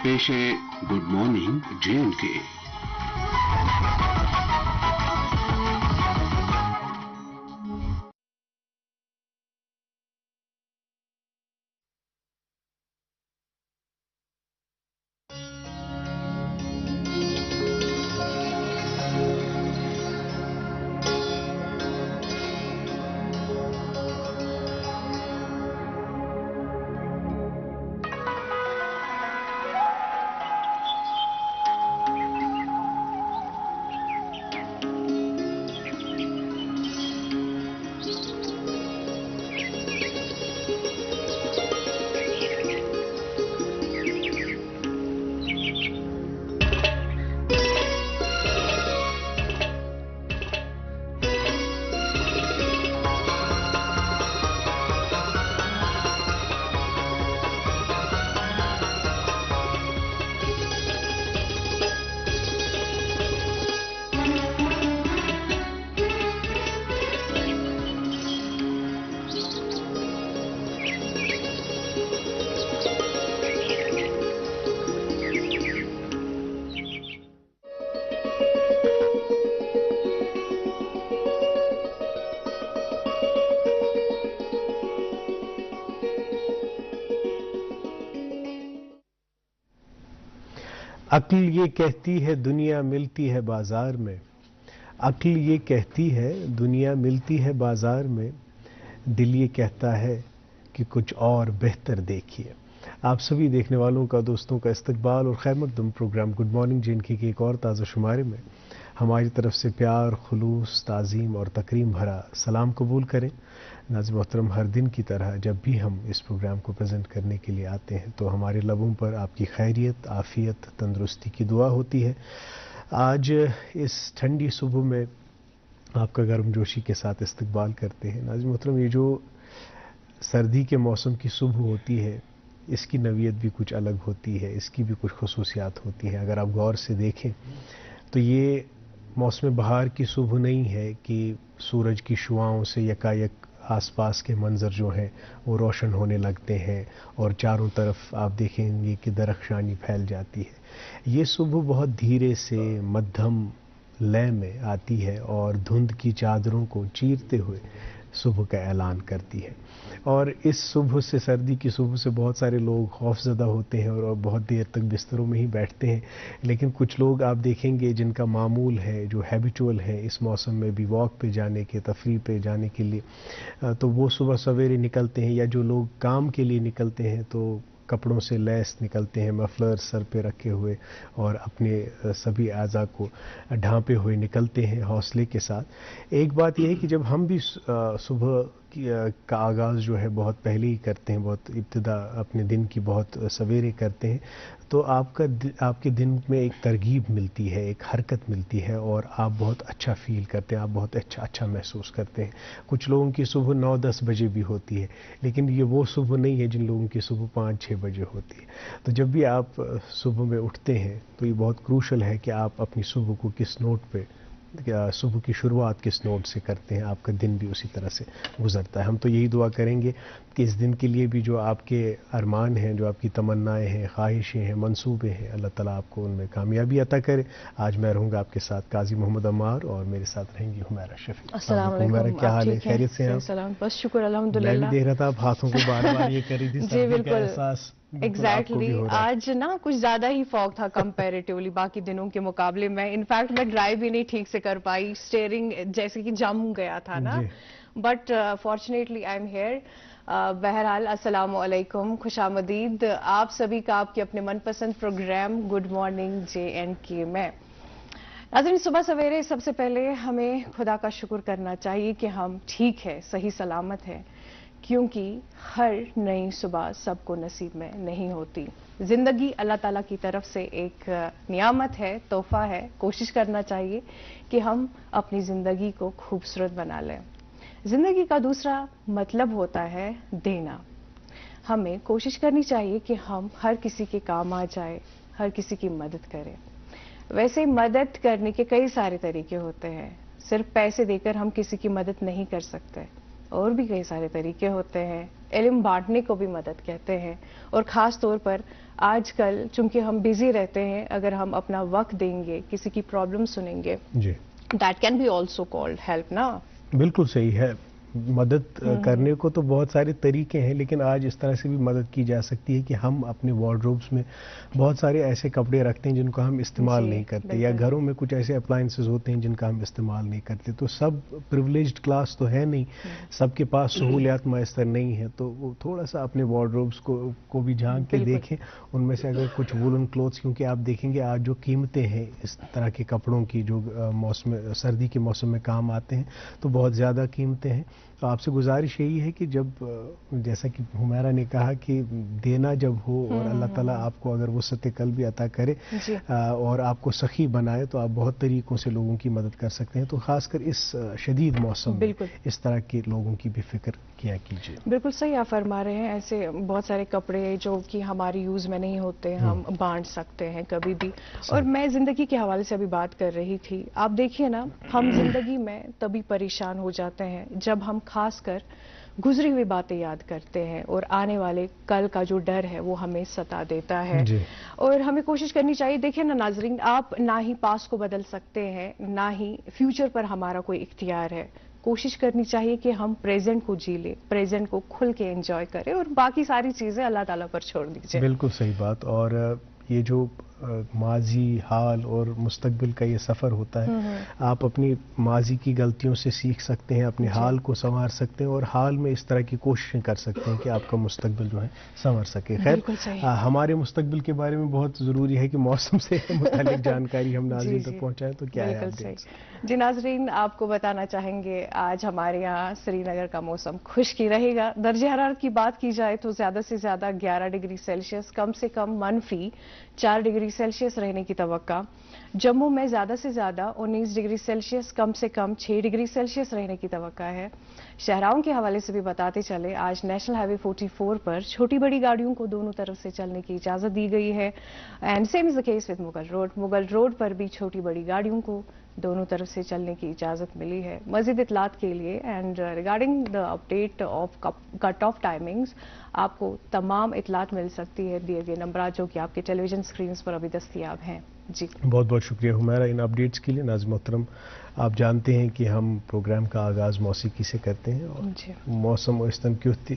पेश है good morning J&K। अक्ल ये कहती है दुनिया मिलती है बाजार में, अक्ल ये कहती है दुनिया मिलती है बाजार में, दिल ये कहता है कि कुछ और बेहतर देखिए। आप सभी देखने वालों का, दोस्तों का इस्तकबाल और खैर मकदम प्रोग्राम गुड मॉर्निंग J&K के एक और ताज़ा शुमारे में हमारी तरफ से प्यार, खुलूस, ताज़ीम और तकरीम भरा सलाम कबूल करें। नाज़िर मोहतरम, हर दिन की तरह जब भी हम इस प्रोग्राम को प्रेजेंट करने के लिए आते हैं तो हमारे लबों पर आपकी खैरियत, आफ़ियत, तंदुरुस्ती की दुआ होती है। आज इस ठंडी सुबह में आपका गर्मजोशी के साथ इस्तकबाल करते हैं। नाज़िर मोहतरम, ये जो सर्दी के मौसम की सुबह होती है, इसकी नवीयत भी कुछ अलग होती है, इसकी भी कुछ खसूसियात होती हैं। अगर आप गौर से देखें तो ये मौसम बहार की सुबह नहीं है कि सूरज की शुआओं से यकायक आसपास के मंजर जो हैं वो रोशन होने लगते हैं और चारों तरफ आप देखेंगे कि दरख्शानी फैल जाती है। ये सुबह बहुत धीरे से मध्यम लय में आती है और धुंध की चादरों को चीरते हुए सुबह का ऐलान करती है। और इस सुबह से, सर्दी की सुबह से बहुत सारे लोग खौफजदा होते हैं और बहुत देर तक बिस्तरों में ही बैठते हैं। लेकिन कुछ लोग आप देखेंगे जिनका मामूल है, जो हैबिचुअल है इस मौसम में भी वॉक पे जाने के, तफरीह पे जाने के लिए, तो वो सुबह सवेरे निकलते हैं, या जो लोग काम के लिए निकलते हैं तो कपड़ों से लैस निकलते हैं, मफलर सर पे रखे हुए और अपने सभी आज़ा को ढांपे हुए निकलते हैं हौसले के साथ। एक बात यह है कि जब हम भी सुबह का आगाज़ जो है बहुत पहले ही करते हैं, बहुत इब्तिदा अपने दिन की बहुत सवेरे करते हैं, तो आपके दिन में एक तरगीब मिलती है, एक हरकत मिलती है और आप बहुत अच्छा फील करते हैं, आप बहुत अच्छा महसूस करते हैं। कुछ लोगों की सुबह 9-10 बजे भी होती है, लेकिन ये वो सुबह नहीं है जिन लोगों की सुबह 5-6 बजे होती है। तो जब भी आप सुबह में उठते हैं तो ये बहुत क्रूशल है कि आप अपनी सुबह को किस नोट पे, सुबह की शुरुआत किस नोट से करते हैं, आपका दिन भी उसी तरह से गुजरता है। हम तो यही दुआ करेंगे कि इस दिन के लिए भी जो आपके अरमान हैं, जो आपकी तमन्नाएं हैं, ख्वाहिशें हैं, मंसूबे हैं, अल्लाह ताला आपको उनमें कामयाबी अता करे। आज मैं रहूँगा आपके साथ काजी मोहम्मद अम्मार और मेरे साथ रहेंगी हुमैरा शफी। अस्सलाम वालेकुम, क्या हाल है? खैरियत से हैं? सलाम, बस शुक्र अल्हम्दुलिल्लाह। मैं भी देख रहा था आप हाथों को बार बार ये कर रही थी, जी बिल्कुल, एग्जैक्टली। आज ना कुछ ज्यादा ही फॉग था कंपैरेटिवली बाकी दिनों के मुकाबले में। इनफैक्ट मैं ड्राइव भी नहीं ठीक से कर पाई, स्टीयरिंग जैसे कि जम्मू गया था ना, but fortunately I am here. बहरहाल अस्सलाम वालेकुम, खुशामदीद आप सभी का आपके अपने मनपसंद प्रोग्राम गुड मॉर्निंग J&K में। नाज़रीन, सुबह सवेरे सबसे पहले हमें खुदा का शुक्र करना चाहिए कि हम ठीक है, सही सलामत है, क्योंकि हर नई सुबह सबको नसीब में नहीं होती। जिंदगी अल्लाह ताला की तरफ से एक नियामत है, तोहफा है। कोशिश करना चाहिए कि हम अपनी जिंदगी को खूबसूरत बना लें। जिंदगी का दूसरा मतलब होता है देना। हमें कोशिश करनी चाहिए कि हम हर किसी के काम आ जाए, हर किसी की मदद करें। वैसे मदद करने के कई सारे तरीके होते हैं, सिर्फ पैसे देकर हम किसी की मदद नहीं कर सकते। اور بھی کئی سارے طریقے ہوتے ہیں. علم بانٹنے کو بھی مدد کہتے ہیں, اور خاص طور پر آج کل چونکہ ہم بیزی رہتے ہیں, اگر ہم اپنا وقت دیں گے, کسی کی پرابلم سنیں گے, جی that can be also called help نا. بالکل صحیح ہے. مدد کرنے کو تو بہت سارے طریقے ہیں, لیکن آج اس طرح سے بھی مدد کی جا سکتی ہے کہ ہم اپنے وارڈروبس میں بہت سارے ایسے کپڑے رکھتے ہیں جن کو ہم استعمال نہیں کرتے, یا گھروں میں کچھ ایسے اپلائنسز ہوتے ہیں جن کا ہم استعمال نہیں کرتے. تو سب پریولیجڈ کلاس تو ہے نہیں, سب کے پاس سہولیات میسر نہیں ہیں, تو وہ تھوڑا سا اپنے وارڈروبس کو بھی جھانک کے دیکھیں. ان میں سے اگر کچھ وولن کلوتھس, کیونکہ آپ دیکھیں گے آج جو قیمتیں ہیں اس طرح کے کپڑوں کی جو سردی کے موسم میں کام آتے ہیں, تو بہت زیادہ قیمتیں ہیں. تو آپ سے گزارش یہی ہے کہ جب جیسا کہ حمیرہ نے کہا کہ دینا جب ہو اور اللہ تعالیٰ آپ کو اگر وسعت قلب بھی عطا کرے اور آپ کو سخی بنائے, تو آپ بہت طریقوں سے لوگوں کی مدد کر سکتے ہیں. تو خاص کر اس شدید موسم میں اس طرح کے لوگوں کی بھی فکر کیا کیجیے. بالکل صحیح آپ فرما رہے ہیں. ایسے بہت سارے کپڑے جو کہ ہماری یوز میں نہیں ہوتے, ہم بانٹ سکتے ہیں کبھی بھی. اور میں زندگی کے حوالے سے ابھی بات کر رہی تھی, آپ دیکھیے نا, ہم زندگی میں تبھی پریشان ہو جاتے ہیں جب ہم خاص کر گزری ہوئی باتیں یاد کرتے ہیں, اور آنے والے کل کا جو ڈر ہے وہ ہمیں ستا دیتا ہے. اور ہمیں کوشش کرنی چاہیے. دیکھیں نا ناظرین, آپ نہ ہی پاسٹ کو بدل سکتے ہیں, نہ ہی فیوچر پر ہمارا کوئی اختیار ہے. کوشش کرنی چاہیے کہ ہم پریزنٹ کو جی لیں, پریزنٹ کو کھل کے انجوائے کریں, اور باقی ساری چیزیں اللہ تعالیٰ پر چھوڑ دیجیے. بالکل صحیح بات. اور یہ جو ماضی, حال اور مستقبل کا یہ سفر ہوتا ہے, آپ اپنی ماضی کی غلطیوں سے سیکھ سکتے ہیں, اپنے حال کو سنوار سکتے ہیں, اور حال میں اس طرح کی کوششیں کر سکتے ہیں کہ آپ کا مستقبل جو ہے سنور سکے. خیر, ہمارے مستقبل کے بارے میں بہت ضروری ہے کہ موسم سے متعلق جانکاری ہم ناظرین تک پہنچائیں. تو کیا ہے جی ناظرین, آپ کو بتانا چاہیں گے آج ہمارے یہاں سری نگر کا موسم خشک ہی رہے گا. درجہ حرارت کی بات کی جائے تو زیادہ سے زیادہ 11 ڈگری سیلسیس, کم سے کم منفی 4 ڈگری سیلسیس رہنے کی توقع. جموں میں زیادہ سے زیادہ 19 ڈگری سیلسیس, کم سے کم 6 ڈگری سیلسیس رہنے کی توقع ہے. شہراؤں کے حوالے سے بھی بتاتے چلے, آج نیشنل ہائی وے 44 پر چھوٹی بڑی گاڑیوں کو دونوں طرف سے چلنے کی اجازت دی گئی ہے. And same is the case with Mughal road. Mughal road پر بھی چھوٹی بڑی گاڑیوں کو دونوں طرف سے چلنے کی اجازت ملی ہے. مزید اطلاعات کے لیے and regarding the update of cut off timings, آپ کو تمام اطلاعات مل سکتی ہے دیے گئے نمبرات جو کہ آپ کے ٹیلی ویژن سکرینز پر ابھی دستیاب ہیں. جی بہت بہت شکریہ حمیرہ ان اپڈیٹس کے لیے. ناظرین محترم, آپ جانتے ہیں کہ ہم پروگرام کا آغاز موسیقی سے کرتے ہیں, اور موسم ٲسۍتن کیُتھ تہِ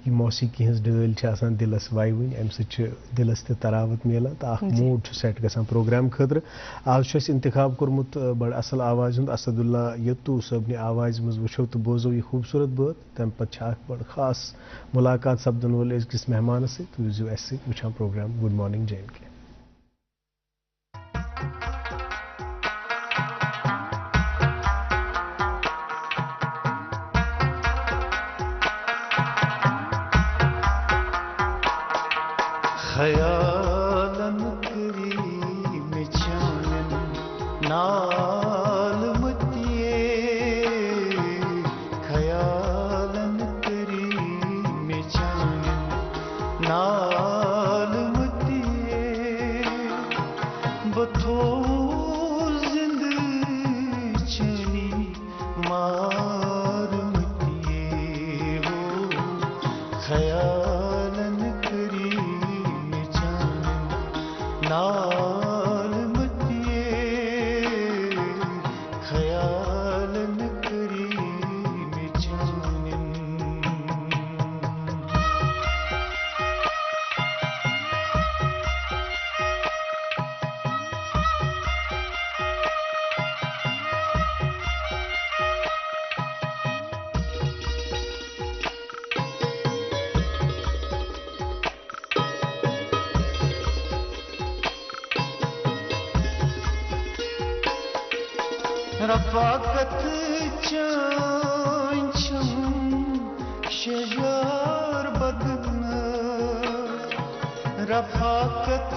یہ موسیقی ہٕنٛز ڈٲلۍ چھِ آسان دِلس وایوٕنۍ, اَمہِ سۭتۍ چھِ دِلس تہِ تراوت میلان تہٕ اکھ موٗڈ چھُ سیٹ گژھان پروگرام خٲطرٕ. آز چھُ اَسہِ انتخاب کوٚرمُت بڑٕ اصل آوازِ ہُنٛد, اسد اللہ یتوٗ صٲبنہِ آوازِ منٛز وٕچھو تہٕ بوزو یہِ خوٗبصوٗرت بٲتھ. تمہِ پتہٕ چھِ اکھ بڑٕ خاص مُلاقات سپدن وول أزکِس مہمانس سۭتۍ. روٗزِو اسہِ سۭتۍ وٕچھان programme good morning J and K. خیالن کری میں چانن نال متیے, خیالن کری میں چانن نال متیے, بتھو زند چنی مار متیے ہو, خیالن کری نال متیے, خیالن کری میں چانن. رفاقت چانچم شجار بدن, رفاقت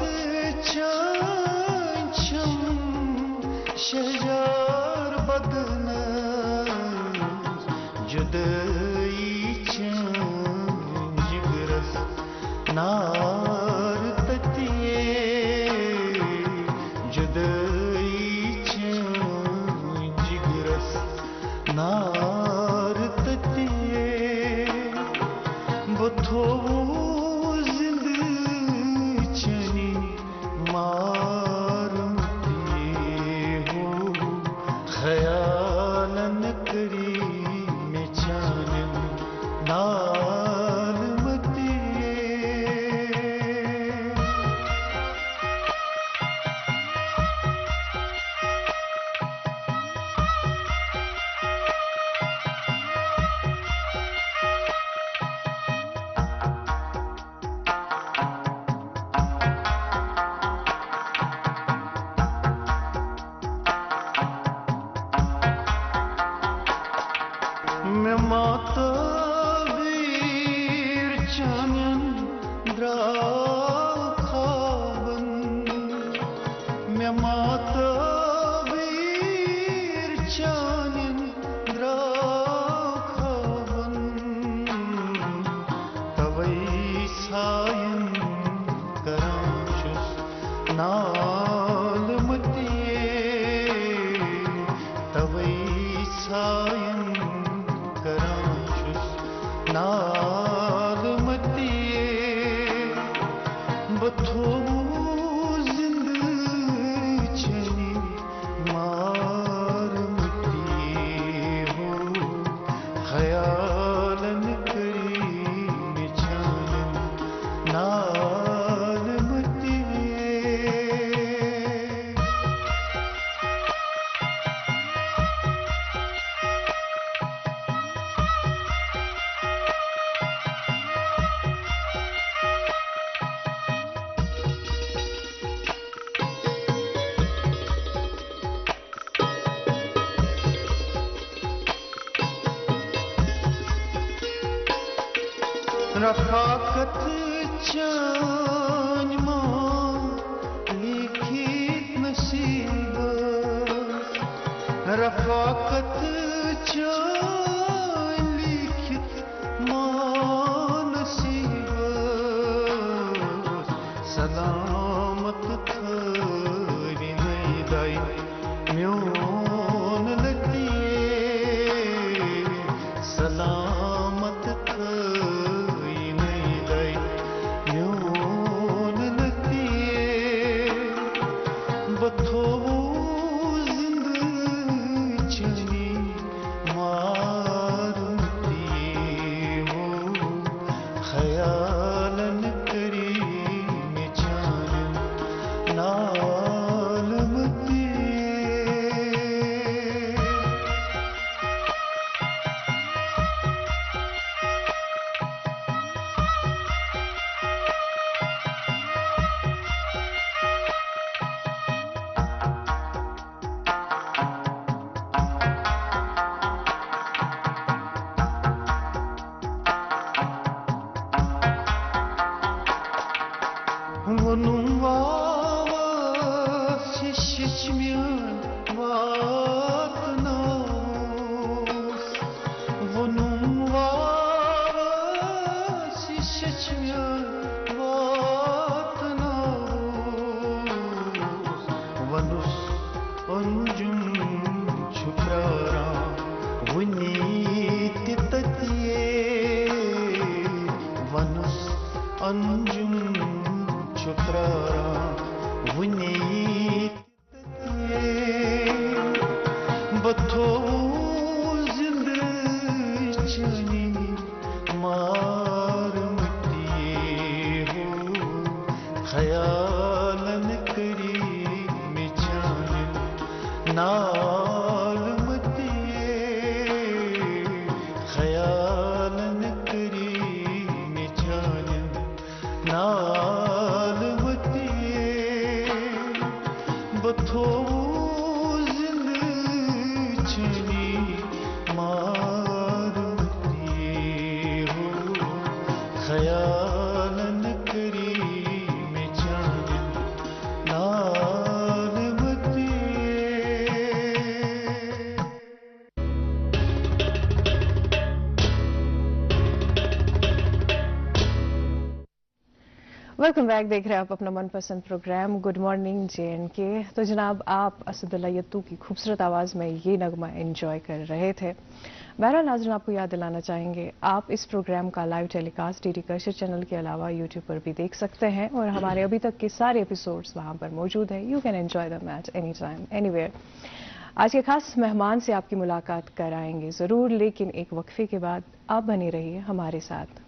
چانچم شجار بدن, جدائی چان جگرس نار تتیے, جدائی چان نار تتیے, बथो जिंद चनी मारमती हो खयालन करी में चानन नालमती मैं माता वीर चानन द्राव खावन मैं माता वीर चानन द्राव खावन तवई सायन करांशुस नालमतिये तवई सायन नालमतिये बथो जिंद चनी मारमतिये हो खयालन करी में चानन नालमतिये रफाकत चान मां लिखित नसीब रफाकत चान लिखित मां नसीब सलामत थरी नहीं दाई म्योन लतिये सलामत बथो जिंद चनी मारमतिये हो खयालन करी में Chanan नालमतिये Vonum vava şişmiyan vatnos Vonum vava şişmiyan vatnos Vanus oncum çuprara vuniti tatiye Vanus oncum çuprara vunit बथो जिंद चनी मारमतिये हो खयालन करी में चानन नालमतिये खयालन करी में चानन नालमतिये बथो चनी मारमतिये हो खयालन करी में चानन नालमतिये वेलकम बैक। देख रहे हैं आप अपना मनपसंद प्रोग्राम गुड मॉर्निंग JNK। तो जनाब आप असदुल्ला यत्तू की खूबसूरत आवाज़ में ये नगमा एंजॉय कर रहे थे। بہرحال ناظرین آپ کو یاد دلانا چاہیں گے آپ اس پروگرام کا لائیو ٹیلی کاسٹ DD کشر چینل کے علاوہ یوٹیوب پر بھی دیکھ سکتے ہیں اور ہمارے ابھی تک کے سارے ایپیسوڈز وہاں پر موجود ہیں. You can enjoy the match any time any where. آج کے خاص مہمان سے آپ کی ملاقات کرائیں گے ضرور, لیکن ایک وقفے کے بعد آپ بنے رہیے ہمارے ساتھ.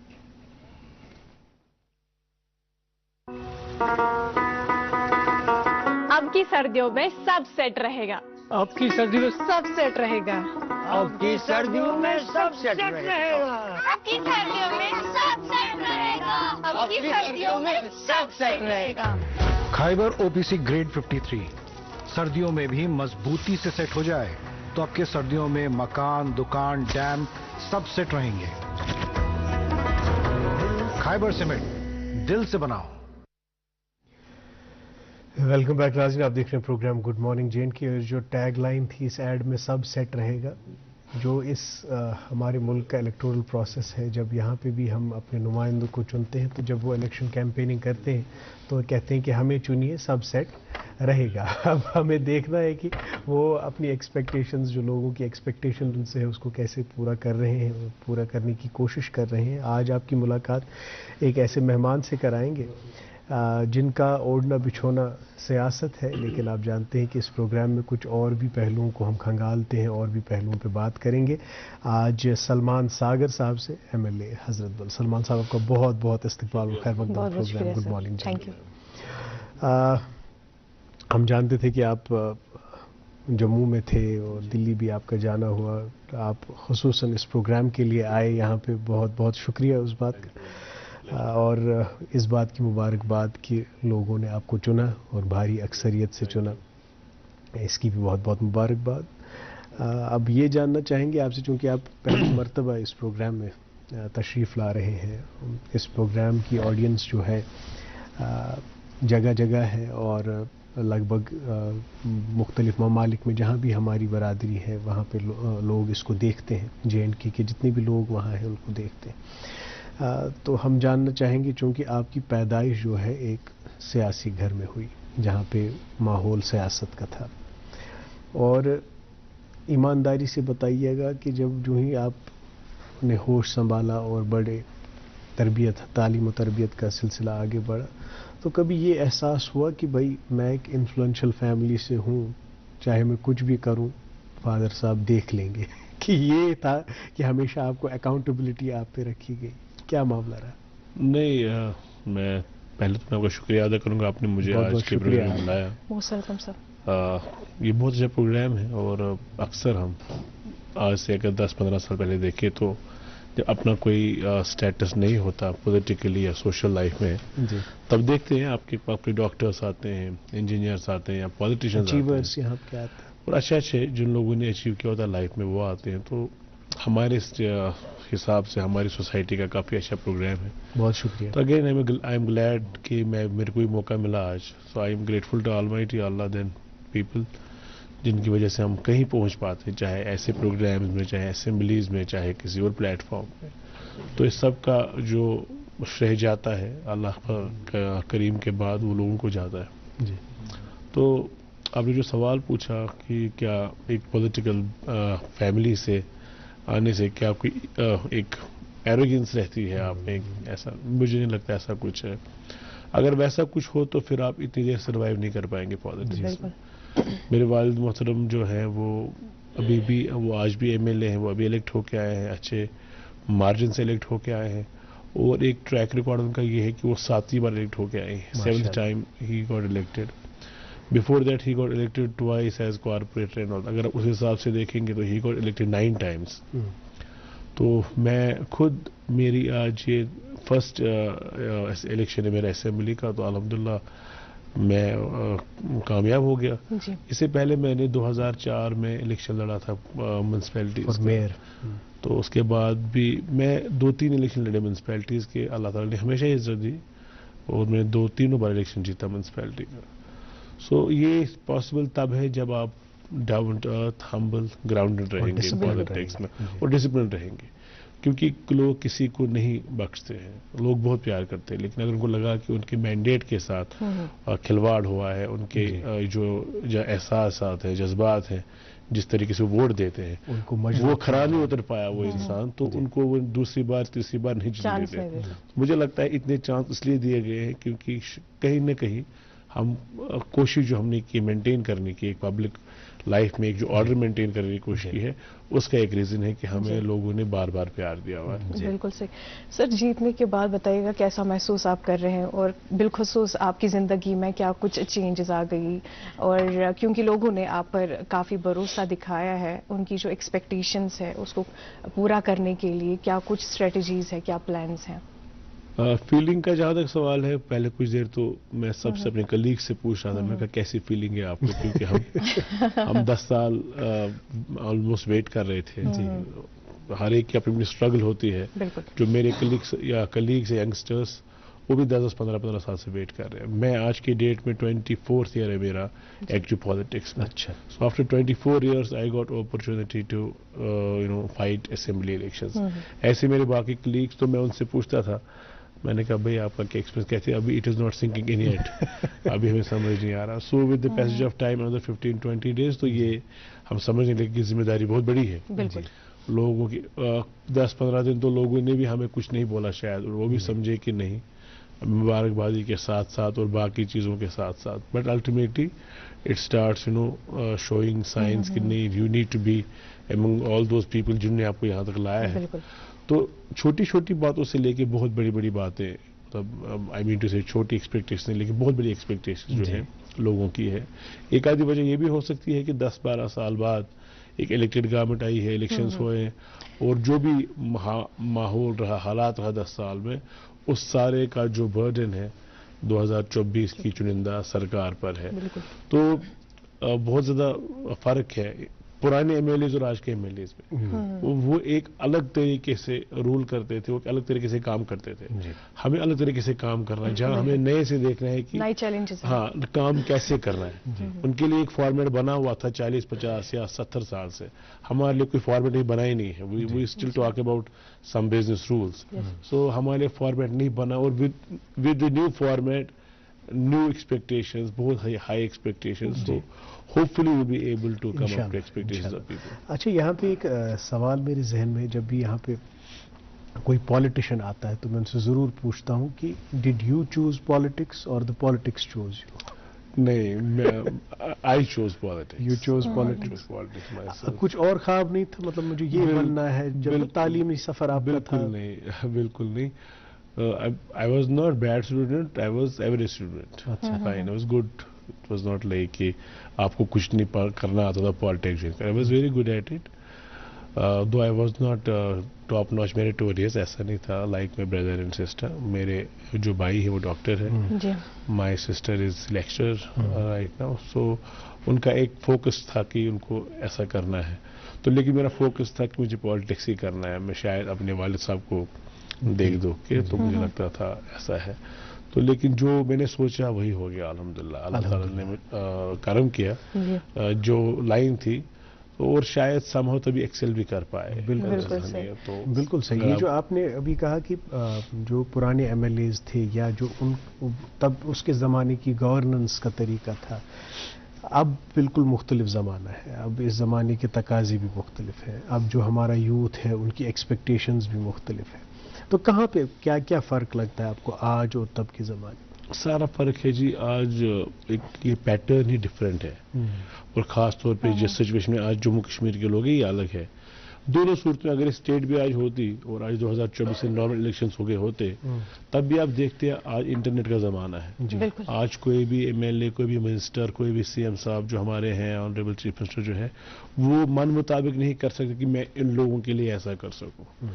اب کی سردیوں میں سب سیٹ رہے گا. آپ کی سردی میں سب سیٹ رہے گا. آپ کی سردیوں میں سب سیٹ رہے گا. اب کی سردیوں میں سب سیٹ رہے گا. اب کی سردیوں میں سب سیٹ رہے گا. خیبر OPC گریڈ 53 سردیوں میں بھی مضبوطی سے سیٹ ہو جائے تو آپ کے سردیوں میں مکان, دکان, ڈیم سب سیٹ رہیں گے. خیبر سیمنٹ, دل سے بناؤ. ویلکم بیک ناظرین, آپ دیکھ رہے ہیں پروگرام گڈ مارننگ JNK کی. جو ٹیگ لائن تھی اس ایڈ میں سب سیٹ رہے گا, جو اس ہمارے ملک کا الیکٹورل پروسیس ہے. جب یہاں پہ بھی ہم اپنے نمائندوں کو چنتے ہیں تو جب وہ الیکشن کیمپیننگ کرتے ہیں تو کہتے ہیں کہ ہمیں چنیے, سب سیٹ رہے گا. اب ہمیں دیکھنا ہے کہ وہ اپنی ایکسپیکٹیشنز, جو لوگوں کی ایکسپیکٹیشن ان سے ہے, اس کو کیسے پورا کر رہے ہیں, پورا کرنے کی کوشش کر رہے ہیں. آج آپ کی ملاقات ایک ایسے مہمان سے کرائیں گے جن کا اوڑھنا بچھونا سیاست ہے, لیکن آپ جانتے ہیں کہ اس پروگرام میں کچھ اور بھی پہلوؤں کو ہم کھنگالتے ہیں, اور بھی پہلوؤں پہ بات کریں گے. آج سلمان ساگر صاحب سے, MLA حضرت بل. سلمان صاحب کا بہت بہت استقبال و خیر مقدم programme good morning. Thank you. ہم جانتے تھے کہ آپ جموں میں تھے اور دلی بھی آپ کا جانا ہوا. آپ خصوصاً اس پروگرام کے لیے آئے یہاں پہ, بہت بہت شکریہ اس بات کا, اور اس بات کی مبارکباد کہ لوگوں نے آپ کو چنا اور بھاری اکثریت سے چنا, اس کی بھی بہت بہت مبارکباد. اب یہ جاننا چاہیں گے آپ سے, چونکہ آپ پہلی مرتبہ اس پروگرام میں تشریف لا رہے ہیں. اس پروگرام کی آڈینس جو ہے جگہ جگہ ہے, اور لگ بھگ مختلف ممالک میں جہاں بھی ہماری برادری ہے وہاں پہ لوگ اس کو دیکھتے ہیں. JNK کے جتنے بھی لوگ وہاں ہیں ان کو دیکھتے ہیں. تو ہم جاننا چاہیں گے, چونکہ آپ کی پیدائش جو ہے ایک سیاسی گھر میں ہوئی جہاں پہ ماحول سیاست کا تھا, اور ایمانداری سے بتائیے گا کہ جو ہی آپ نے ہوش سنبھالا اور بڑے تربیت, تعلیم و تربیت کا سلسلہ آگے بڑھا, تو کبھی یہ احساس ہوا کہ بھائی میں ایک انفلوئنشل فیملی سے ہوں, چاہے میں کچھ بھی کروں فادر صاحب دیکھ لیں گے, کہ یہ تھا کہ ہمیشہ آپ کو اکاؤنٹیبلٹی آپ پہ رکھی گئی؟ کیا معاملہ رہا؟ نہیں, میں پہلے تو میں آپ کا شکریہ ادا کروں گا, آپ نے مجھے آج کے پروگرام میں بلایا. Welcome sir. یہ بہت اچھا پروگرام ہے, اور اکثر ہم آج سے اگر 10-15 سال پہلے دیکھیں تو جب اپنا کوئی سٹیٹس نہیں ہوتا پولیٹیکلی یا سوشل لائف میں, تب دیکھتے ہیں آپ کے پاس کوئی ڈاکٹرس آتے ہیں, انجینئرس آتے ہیں, یا پالیٹیشینز آتے ہیں, اور اچھے جن لوگوں نے اچیو کیا ہوتا ہے لائف میں وہ آتے ہیں. تو ہمارے حساب سے ہماری سوسائٹی کا کافی اچھا پروگرام ہے. بہت شکریہ. تو اگین آئی ایم گلیڈ کہ میرے کو موقع ملا آج. So I am grateful to almighty Allah then people جن کی وجہ سے ہم کہیں پہنچ پاتے ہیں, چاہے ایسے پروگرامز میں, چاہے اسمبلیز میں, چاہے کسی اور پلیٹ فارم میں. تو اس سب کا جو رہ جاتا ہے اللہ کریم کے بعد وہ لوگوں کو جاتا ہے. جی. تو آپ نے جو سوال پوچھا کہ کیا ایک پولیٹیکل فیملی سے آنے سے کیا کوئی ایک ایروگینس رہتی ہے آپ میں, ایسا مجھے نہیں لگتا ایسا کچھ ہے. اگر ویسا کچھ ہو تو پھر آپ اتنی دیر سروائیو نہیں کر پائیں گے پالیٹکس میں. میرے والد محترم جو ہیں وہ ابھی بھی, وہ آج بھی MLA ہیں, وہ ابھی الیکٹ ہو کے آئے ہیں, اچھے مارجن سے الیکٹ ہو کے آئے ہیں, اور ایک ٹریک ریکارڈ ان کا یہ ہے کہ وہ 7ویں بار الیکٹ ہو کے آئے ہیں. 7th time he got elected. Before that he got elected twice as corporator and all. اگر اس حساب سے دیکھیں گے تو ہی گاٹ الیکٹڈ 9 times. تو میں خود, میری آج یہ فرسٹ الیکشن ہے میرا اسمبلی کا, تو الحمدللہ میں کامیاب ہو گیا. اس سے پہلے میں نے 2004 میں الیکشن لڑا تھا میونسپلٹیز کا, تو اس کے بعد بھی میں 2-3 الیکشن لڑے میونسپلٹیز کے. اللہ تعالیٰ نے ہمیشہ عزت دی, اور میں 2-3 بار الیکشن جیتا میونسپلٹی کا. سو یہ پاسبل تب ہے جب آپ ڈاؤن ٹو ارتھ, ہمبل, گراؤنڈڈ رہیں گے پالیٹکس میں, اور ڈسپلن رہیں گے. کیونکہ لوگ کسی کو نہیں بخشتے ہیں, لوگ بہت پیار کرتے ہیں, لیکن اگر ان کو لگا کہ ان کے مینڈیٹ کے ساتھ کھلواڑ ہوا ہے, ان کے جو احساسات ہیں, جذبات ہیں, जिस तरीके से वोट देते हैं उनको वो खरा नहीं उतर पाया वो इंसान, तो उनको वो दूसरी बार तीसरी बार नहीं जीने देते। मुझे लगता है इतने चांस इसलिए दिए गए हैं क्योंकि कहीं न कहीं हम कोशिश जो हमने की मेंटेन करने की, एक पब्लिक लाइफ में एक जो ऑर्डर मेंटेन करने की कोशिश की है, उसका एक रीजन है कि हमें लोगों ने बार बार प्यार दिया हुआ है। बिल्कुल सही। सर, जीतने के बाद बताइएगा कैसा महसूस आप कर रहे हैं, और बिलखुसूस आपकी ज़िंदगी में क्या कुछ चेंजेस आ गई, और क्योंकि लोगों ने आप पर काफ़ी भरोसा दिखाया है, उनकी जो एक्सपेक्टेशंस है उसको पूरा करने के लिए क्या कुछ स्ट्रेटजीज है, क्या प्लान्स हैं? फीलिंग का जहाँ तक सवाल है, पहले कुछ देर तो मैं सबसे अपने कलीग से पूछ रहा था, मैं कहा कैसी फीलिंग है आपको, क्योंकि हम 10 साल ऑलमोस्ट वेट कर रहे थे। हर एक की अपनी स्ट्रगल होती है। जो मेरे कलीग्स यंगस्टर्स वो भी 10-15 साल से वेट कर रहे हैं। मैं आज की डेट में 24th ईयर है मेरा एक्टिव पॉलिटिक्स में। अच्छा। So after 24 years I got opportunity to fight assembly elections. ऐसे मेरे बाकी कलीग्स, तो मैं उनसे पूछता था, मैंने कहा भाई आपका क्या एक्सपीरियंस, कहते हैं अभी it is not sinking in yet, अभी हमें समझ नहीं आ रहा। So with the passage of time another 15-20 days, तो ये हम समझने लगे कि जिम्मेदारी बहुत बड़ी है। बिल्कुल। लोगों की 10-15 दिन तो लोगों ने भी हमें कुछ नहीं बोला शायद, और वो भी समझे कि नहीं, मुबारकबादी के साथ साथ और बाकी चीज़ों के साथ साथ, but ultimately it starts showing science कि नहीं, you need to be among all those people जिनने आपको यहाँ तक लाया है। तो छोटी छोटी बातों से लेके बहुत बड़ी बड़ी बातें, मतलब आई मीन टू से छोटी एक्सपेक्टेशन लेके बहुत बड़ी एक्सपेक्टेशन जो है लोगों की है। एक आधी वजह ये भी हो सकती है कि 10-12 साल बाद एक इलेक्टेड गवर्नमेंट आई है, इलेक्शंस हुए, और जो भी माहौल रहा, हालात रहा 10 साल में, उस सारे का जो बर्डन है 2024 की चुनिंदा सरकार पर है। तो बहुत ज़्यादा फर्क है पुराने एमएलएज और आज के एमएलएज में। वो एक अलग तरीके से रूल करते थे, वो एक अलग तरीके से काम करते थे। हमें अलग तरीके से काम करना है, जहाँ हमें नए से देखना है कि नए चैलेंजेस, हाँ, काम कैसे करना है। उनके लिए एक फॉर्मेट बना हुआ था 40-50 या 70 साल से, हमारे लिए कोई फॉर्मेट नहीं बना ही नहीं है। We still talk about some business rules. So हमारे लिए फॉर्मेट नहीं बना, और with the new format new expectations, बहुत हाई एक्सपेक्टेशंस, तो hopefully will be able to come up to expectations of people. अच्छा, यहाँ पे एक सवाल मेरे जहन में, जब भी यहाँ पे कोई पॉलिटिशियन आता है तो मैं उनसे ज़रूर पूछता हूँ कि डिड यू चूज पॉलिटिक्स और द पॉलिटिक्स चूज यू? नहीं, I chose politics. You chose politics. कुछ और ख्वाब नहीं था, मतलब मुझे ये बनना है, जब तालीमी सफर आपका था? बिल्कुल नहीं। I was not bad student, I was average student. Fine, I was good. It was not like कि आपको कुछ नहीं करना आता था politics. I was very good at it. Though I was not top notch meritorious, ऐसा नहीं था, like my brother and sister. मेरे जो भाई है वो डॉक्टर है, my sister is lecturer right now. So उनका एक फोकस था कि उनको ऐसा करना है, तो लेकिन मेरा फोकस था कि मुझे पॉलिटिक्स ही करना है। मैं शायद अपने वालिद साहब को देख दो के, तो मुझे लगता था ऐसा है। तो लेकिन जो मैंने सोचा वही हो गया, अल्हम्दुलिल्लाह। अल्लाह ताला ने करम किया, जो लाइन थी, और शायद समहाउ तभी एक्सेल भी कर पाए। बिल्कुल सही। तो बिल्कुल सही। ये जो आपने अभी कहा कि जो पुराने एमएलएज थे, या जो उन तब उसके ज़माने की गवर्नेंस का तरीका था, अब बिल्कुल मुख्तलिफ ज़माना है। अब इस ज़माने के तकाज़े भी मुख्तलिफ है, अब जो हमारा यूथ है उनकी एक्सपेक्टेशंस भी मुख्तलिफ है। तो कहाँ पे क्या क्या फ़र्क लगता है आपको आज और तब के ज़माने? सारा फ़र्क है जी। आज एक ये पैटर्न ही डिफरेंट है, और ख़ास तौर पे जिस सिचुएशन में आज जम्मू कश्मीर के लोग हैं, ये अलग है। दोनों सूरत में अगर स्टेट भी आज होती और आज 2024 से नॉर्मल इलेक्शंस हो गए होते, तब भी आप देखते हैं आज इंटरनेट का ज़माना है। आज कोई भी एमएलए, कोई भी मिनिस्टर, कोई भी सीएम साहब जो हमारे हैं, ऑनरेबल चीफ मिनिस्टर जो है, वो मन मुताबिक नहीं कर सकते कि मैं इन लोगों के लिए ऐसा कर सकूं।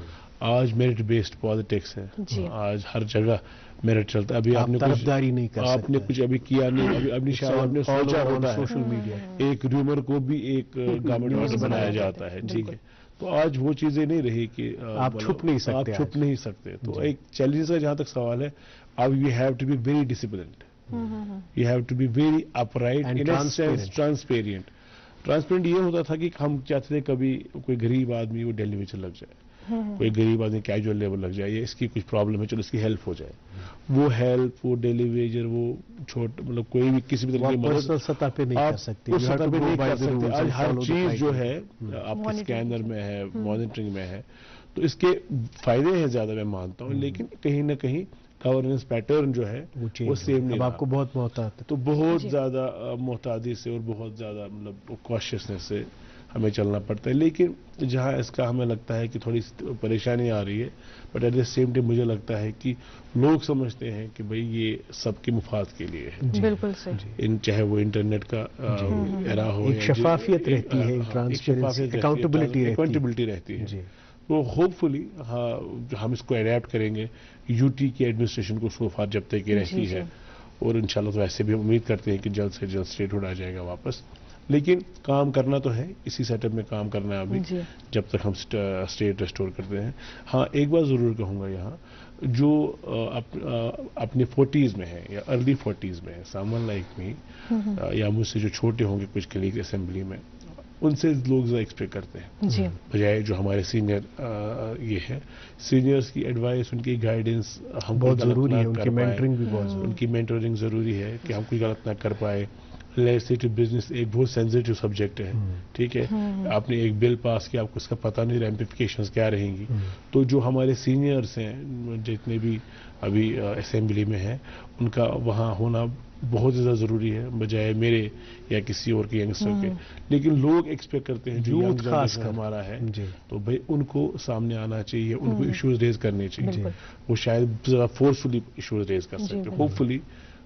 आज मेरिट बेस्ड पॉलिटिक्स है, आज हर जगह मेरिट चलता है। अभी आपने तरफदारी नहीं कर सकते, आपने कुछ अभी किया नहीं, अभी शायद आपने सोचा होता है, सोशल मीडिया एक र्यूमर को भी एक गवर्नमेंट ऑर्डर बनाया जाता है। ठीक है, तो आज वो चीजें नहीं रही कि आप छुप नहीं सकते, आप छुप नहीं सकते। तो एक चैलेंज का जहां तक सवाल है, अब you have to be very disciplined, you have to be very upright, in a sense transparent. Transparent ये होता था कि हम चाहते थे कभी कोई गरीब आदमी वो दिल्ली में चल लग जाए, कोई गरीब आदमी कैजुअल लेबर लग जाए या इसकी कुछ प्रॉब्लम है, चलो इसकी हेल्प हो जाए, वो हेल्प, वो डेली वेजर, वो छोट मतलब कोई भी किसी भी तरह की पर्सनल सतह पे नहीं कर सकते, उस सतह पे नहीं कर सकते। आज हर चीज जो है आपके स्कैनर में है, मॉनिटरिंग में है, तो इसके फायदे हैं ज्यादा, मैं मानता हूँ, लेकिन कहीं ना कहीं गवर्नेंस पैटर्न जो है वो सेम नहीं, आपको बहुत मोहतात है, तो बहुत ज्यादा मोहतादी से और बहुत ज्यादा मतलब कॉशियसनेस से हमें चलना पड़ता है। लेकिन जहां इसका हमें लगता है कि थोड़ी परेशानी आ रही है, but at the same time मुझे लगता है कि लोग समझते हैं कि भाई ये सबके मुफाद के लिए है। बिल्कुल सही। चाहे वो इंटरनेट का एरा हो, एक शफाफियत रहती है, ट्रांसपेरेंसी, अकाउंटेबिलिटी रहती है। तो होपफुली हम इसको अडेप्ट करेंगे। यूटी की एडमिनिस्ट्रेशन को सो फार जब तक ये रहती है, और इंशाल्लाह तो ऐसे भी हम उम्मीद करते हैं कि जल्द से जल्द स्टेटहुड आ जाएगा वापस। लेकिन काम करना तो है, इसी सेटअप में काम करना है अभी, जब तक हम स्टेट रेस्टोर करते हैं। हाँ, एक बात ज़रूर कहूँगा, यहाँ जो अपने 40s में है या अर्ली 40s में है, समवन लाइक मी या मुझसे जो छोटे होंगे कुछ कलीग असेंबली में, उनसे लोग ज़्यादा एक्सपेक्ट करते हैं बजाय जो हमारे सीनियर ये है। सीनियर्स की एडवाइस, उनकी गाइडेंस हम बहुत ज़रूरी है, उनकी मेंटरिंग भी बहुत ज़रूरी है, उनकी मेंटरिंग ज़रूरी है कि हम कोई गलत ना कर पाए। लेजिस्लेटिव बिजनेस एक बहुत सेंसिटिव सब्जेक्ट है, ठीक है। आपने एक बिल पास किया, आपको उसका पता नहीं रैमिफिकेशंस क्या रहेंगी, तो जो हमारे सीनियर्स हैं जितने भी अभी असेंबली में हैं, उनका वहाँ होना बहुत ज़्यादा ज़रूरी है बजाय मेरे या किसी और के यंगस्टर के। लेकिन लोग एक्सपेक्ट करते हैं जो यंग जनरेशन हमारा है, तो भाई उनको सामने आना चाहिए, उनको इश्यूज रेज करने चाहिए, वो शायद ज़्यादा फोर्सफुली इश्यूज रेज कर सकते हैं। Hopefully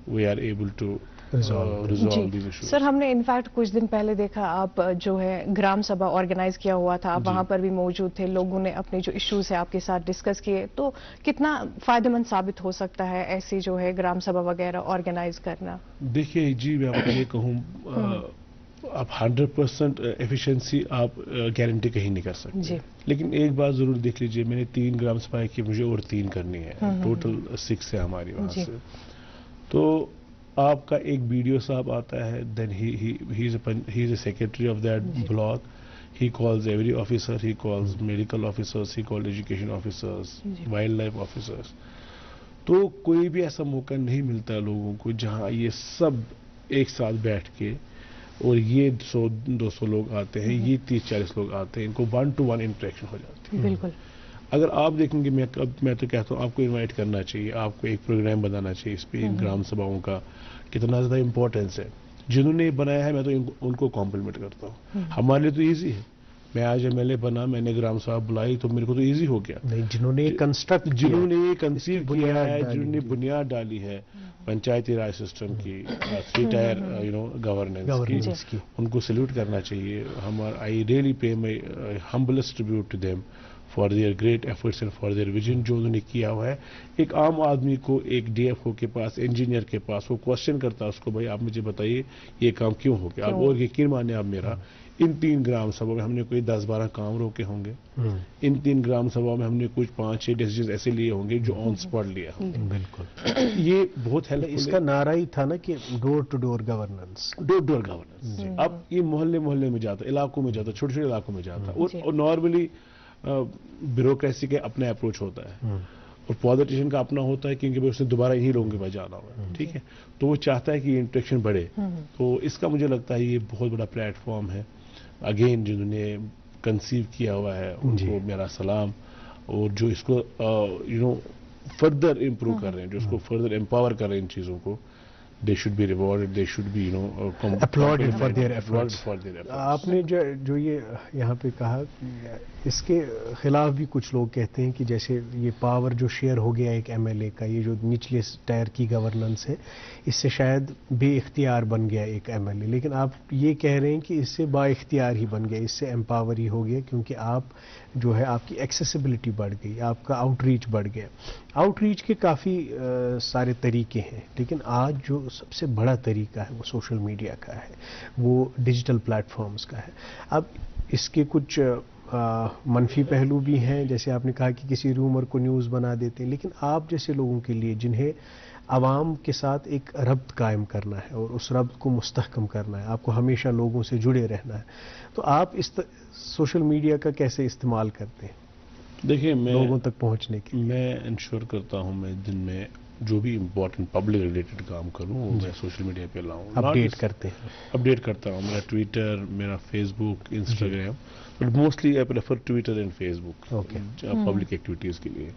we are able to resolve these issues. Sir, हमने इनफैक्ट कुछ दिन पहले देखा, आप जो है ग्राम सभा ऑर्गेनाइज किया हुआ था, आप वहां पर भी मौजूद थे, लोगों ने अपने जो इश्यूज है आपके साथ डिस्कस किए, तो कितना फायदेमंद साबित हो सकता है ऐसी जो है ग्राम सभा वगैरह ऑर्गेनाइज करना? देखिए जी, मैं आपको ये कहूँ, आप 100% एफिशिएंसी आप गारंटी कहीं नहीं कर सकते, लेकिन एक बात जरूर देख लीजिए, मैंने 3 ग्राम सभाएं की, मुझे और 3 करनी है, टोटल 6 है हमारी वहां से। तो आपका एक वीडियो साहब आता है, then he is a secretary of that block, he calls every officer, he calls medical officers, he calls education officers, wildlife officers। तो कोई भी ऐसा मौका नहीं मिलता लोगों को जहां ये सब एक साथ बैठ के, और ये 100-200 लोग आते हैं, ये 30-40 लोग आते हैं, इनको 1-to-1 इंटरेक्शन हो जाती है। बिल्कुल। अगर आप देखेंगे, मैं तो कहता हूँ आपको इनवाइट करना चाहिए, आपको एक प्रोग्राम बनाना चाहिए इस पे, इन ग्राम सभाओं का कितना ज़्यादा इंपॉर्टेंस है। जिन्होंने बनाया है, मैं तो उनको कॉम्प्लीमेंट करता हूँ। हमारे लिए तो ईजी है, मैं आज MLA बना, मैंने ग्राम सभा बुलाई, तो मेरे को तो ईजी हो गया। नहीं, जिन्होंने कंसीव किया है, जिन्होंने बुनियाद डाली है पंचायती राज सिस्टम की, 3 टायर गवर्नेंस की, उनको सैल्यूट करना चाहिए। I really pay my humblest tribute to them for their great efforts and for their vision, जो उन्होंने किया हुआ है। एक आम आदमी को, एक DFO के पास, इंजीनियर के पास, वो क्वेश्चन करता है उसको, भाई आप मुझे बताइए ये काम क्यों हो गया, और यकीन माने आप मेरा, इन 3 ग्राम सभा में हमने कोई 10-12 काम रोके होंगे, इन 3 ग्राम सभा में हमने कुछ 5-6 डिसीजन ऐसे लिए होंगे जो ऑन स्पॉट लिया होंगे। बिल्कुल, ये बहुत हेल्प। इसका नारा ही था ना कि डोर टू डोर गवर्नेंस, अब ये मोहल्ले में जाता, इलाकों में जाता, छोटे छोटे इलाकों में जाता, और नॉर्मली ब्यूरोक्रेसी के अपना अप्रोच होता है, और पॉलिटिशियन का अपना होता है, क्योंकि उसने दोबारा इन्हीं लोगों के पास जाना होगा, ठीक है। तो वो चाहता है कि इंटरेक्शन बढ़े, तो इसका मुझे लगता है ये बहुत बड़ा प्लेटफॉर्म है। अगेन जिन्होंने कंसीव किया हुआ है उनको मेरा सलाम, और जो इसको फर्दर इम्प्रूव कर रहे हैं, जो इसको फर्दर एम्पावर कर रहे हैं इन चीज़ों को, they should be rewarded, they should be applauded for their efforts। आपने जो ये यहाँ पे कहा, इसके खिलाफ भी कुछ लोग कहते हैं कि जैसे ये पावर जो शेयर हो गया एक MLA का, ये जो निचले टायर की गवर्नेंस है, इससे शायद बेइख्तियार बन गया एक MLA, लेकिन आप ये कह रहे हैं कि इससे बाइख्तियार ही बन गया, इससे एम्पावर ही हो गया, क्योंकि आप जो है आपकी एक्सेसिबिलिटी बढ़ गई, आपका आउटरीच बढ़ गया। आउटरीच के काफ़ी सारे तरीके हैं, लेकिन आज जो सबसे बड़ा तरीका है वो सोशल मीडिया का है, वो डिजिटल प्लेटफॉर्म्स का है। अब इसके कुछ मनफी पहलू भी हैं, जैसे आपने कहा कि किसी रूमर को न्यूज़ बना देते हैं, लेकिन आप जैसे लोगों के लिए जिन्हें आवाम के साथ एक रब्त कायम करना है और उस रब्त को मुस्तहकम करना है, आपको हमेशा लोगों से जुड़े रहना है, तो आप इस सोशल मीडिया का कैसे इस्तेमाल करते हैं? دیکھیے لوگوں تک پہنچنے کے لیے؟ میں انشور کرتا ہوں میں دن میں جو بھی امپورٹنٹ پبلک ریلیٹڈ کام کروں وہ میں سوشل میڈیا پہ لاؤں. اپڈیٹ کرتے ہیں؟ اپڈیٹ کرتا ہوں. میرا ٹویٹر، میرا Facebook, Instagram, but mostly I prefer Twitter and Facebook public activities کے لیے.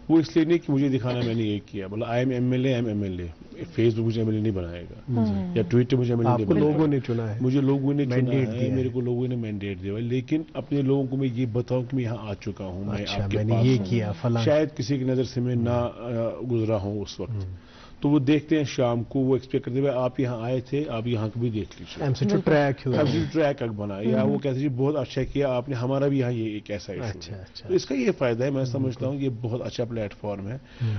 وہ اس لیے نہیں کہ مجھے دکھانا میں نے یہ کیا، بولا I am M L A. Facebook مجھے ایم ایل اے نہیں بنائے گا یا ٹویٹر مجھے ایم ایل اے نہیں بنائے گا. لوگوں نے چنا ہے، مجھے لوگوں نے چنا mandate ہے، دیا میرے کو لوگوں نے مینڈیٹ دیا. لیکن اپنے لوگوں کو میں یہ بتاؤں کہ میں یہاں آ چکا ہوں، میں اچھا آپ کے میں نے پاس یہ ہوں. کیا فلاں. شاید کسی کی نظر سے میں نہ گزرا ہوں اس وقت، تو وہ دیکھتے ہیں شام کو، وہ ایکسپیکٹ کرتے ہیں آپ یہاں آئے تھے، آپ یہاں کو بھی دیکھ لیجیے. ٹریک بنا یا وہ کہتے ہیں بہت اچھا کیا آپ نے، ہمارا بھی یہاں یہ ایک ایسا ایشو ہے. تو اس کا یہ فائدہ ہے، میں سمجھتا ہوں یہ بہت اچھا پلیٹ فارم ہے.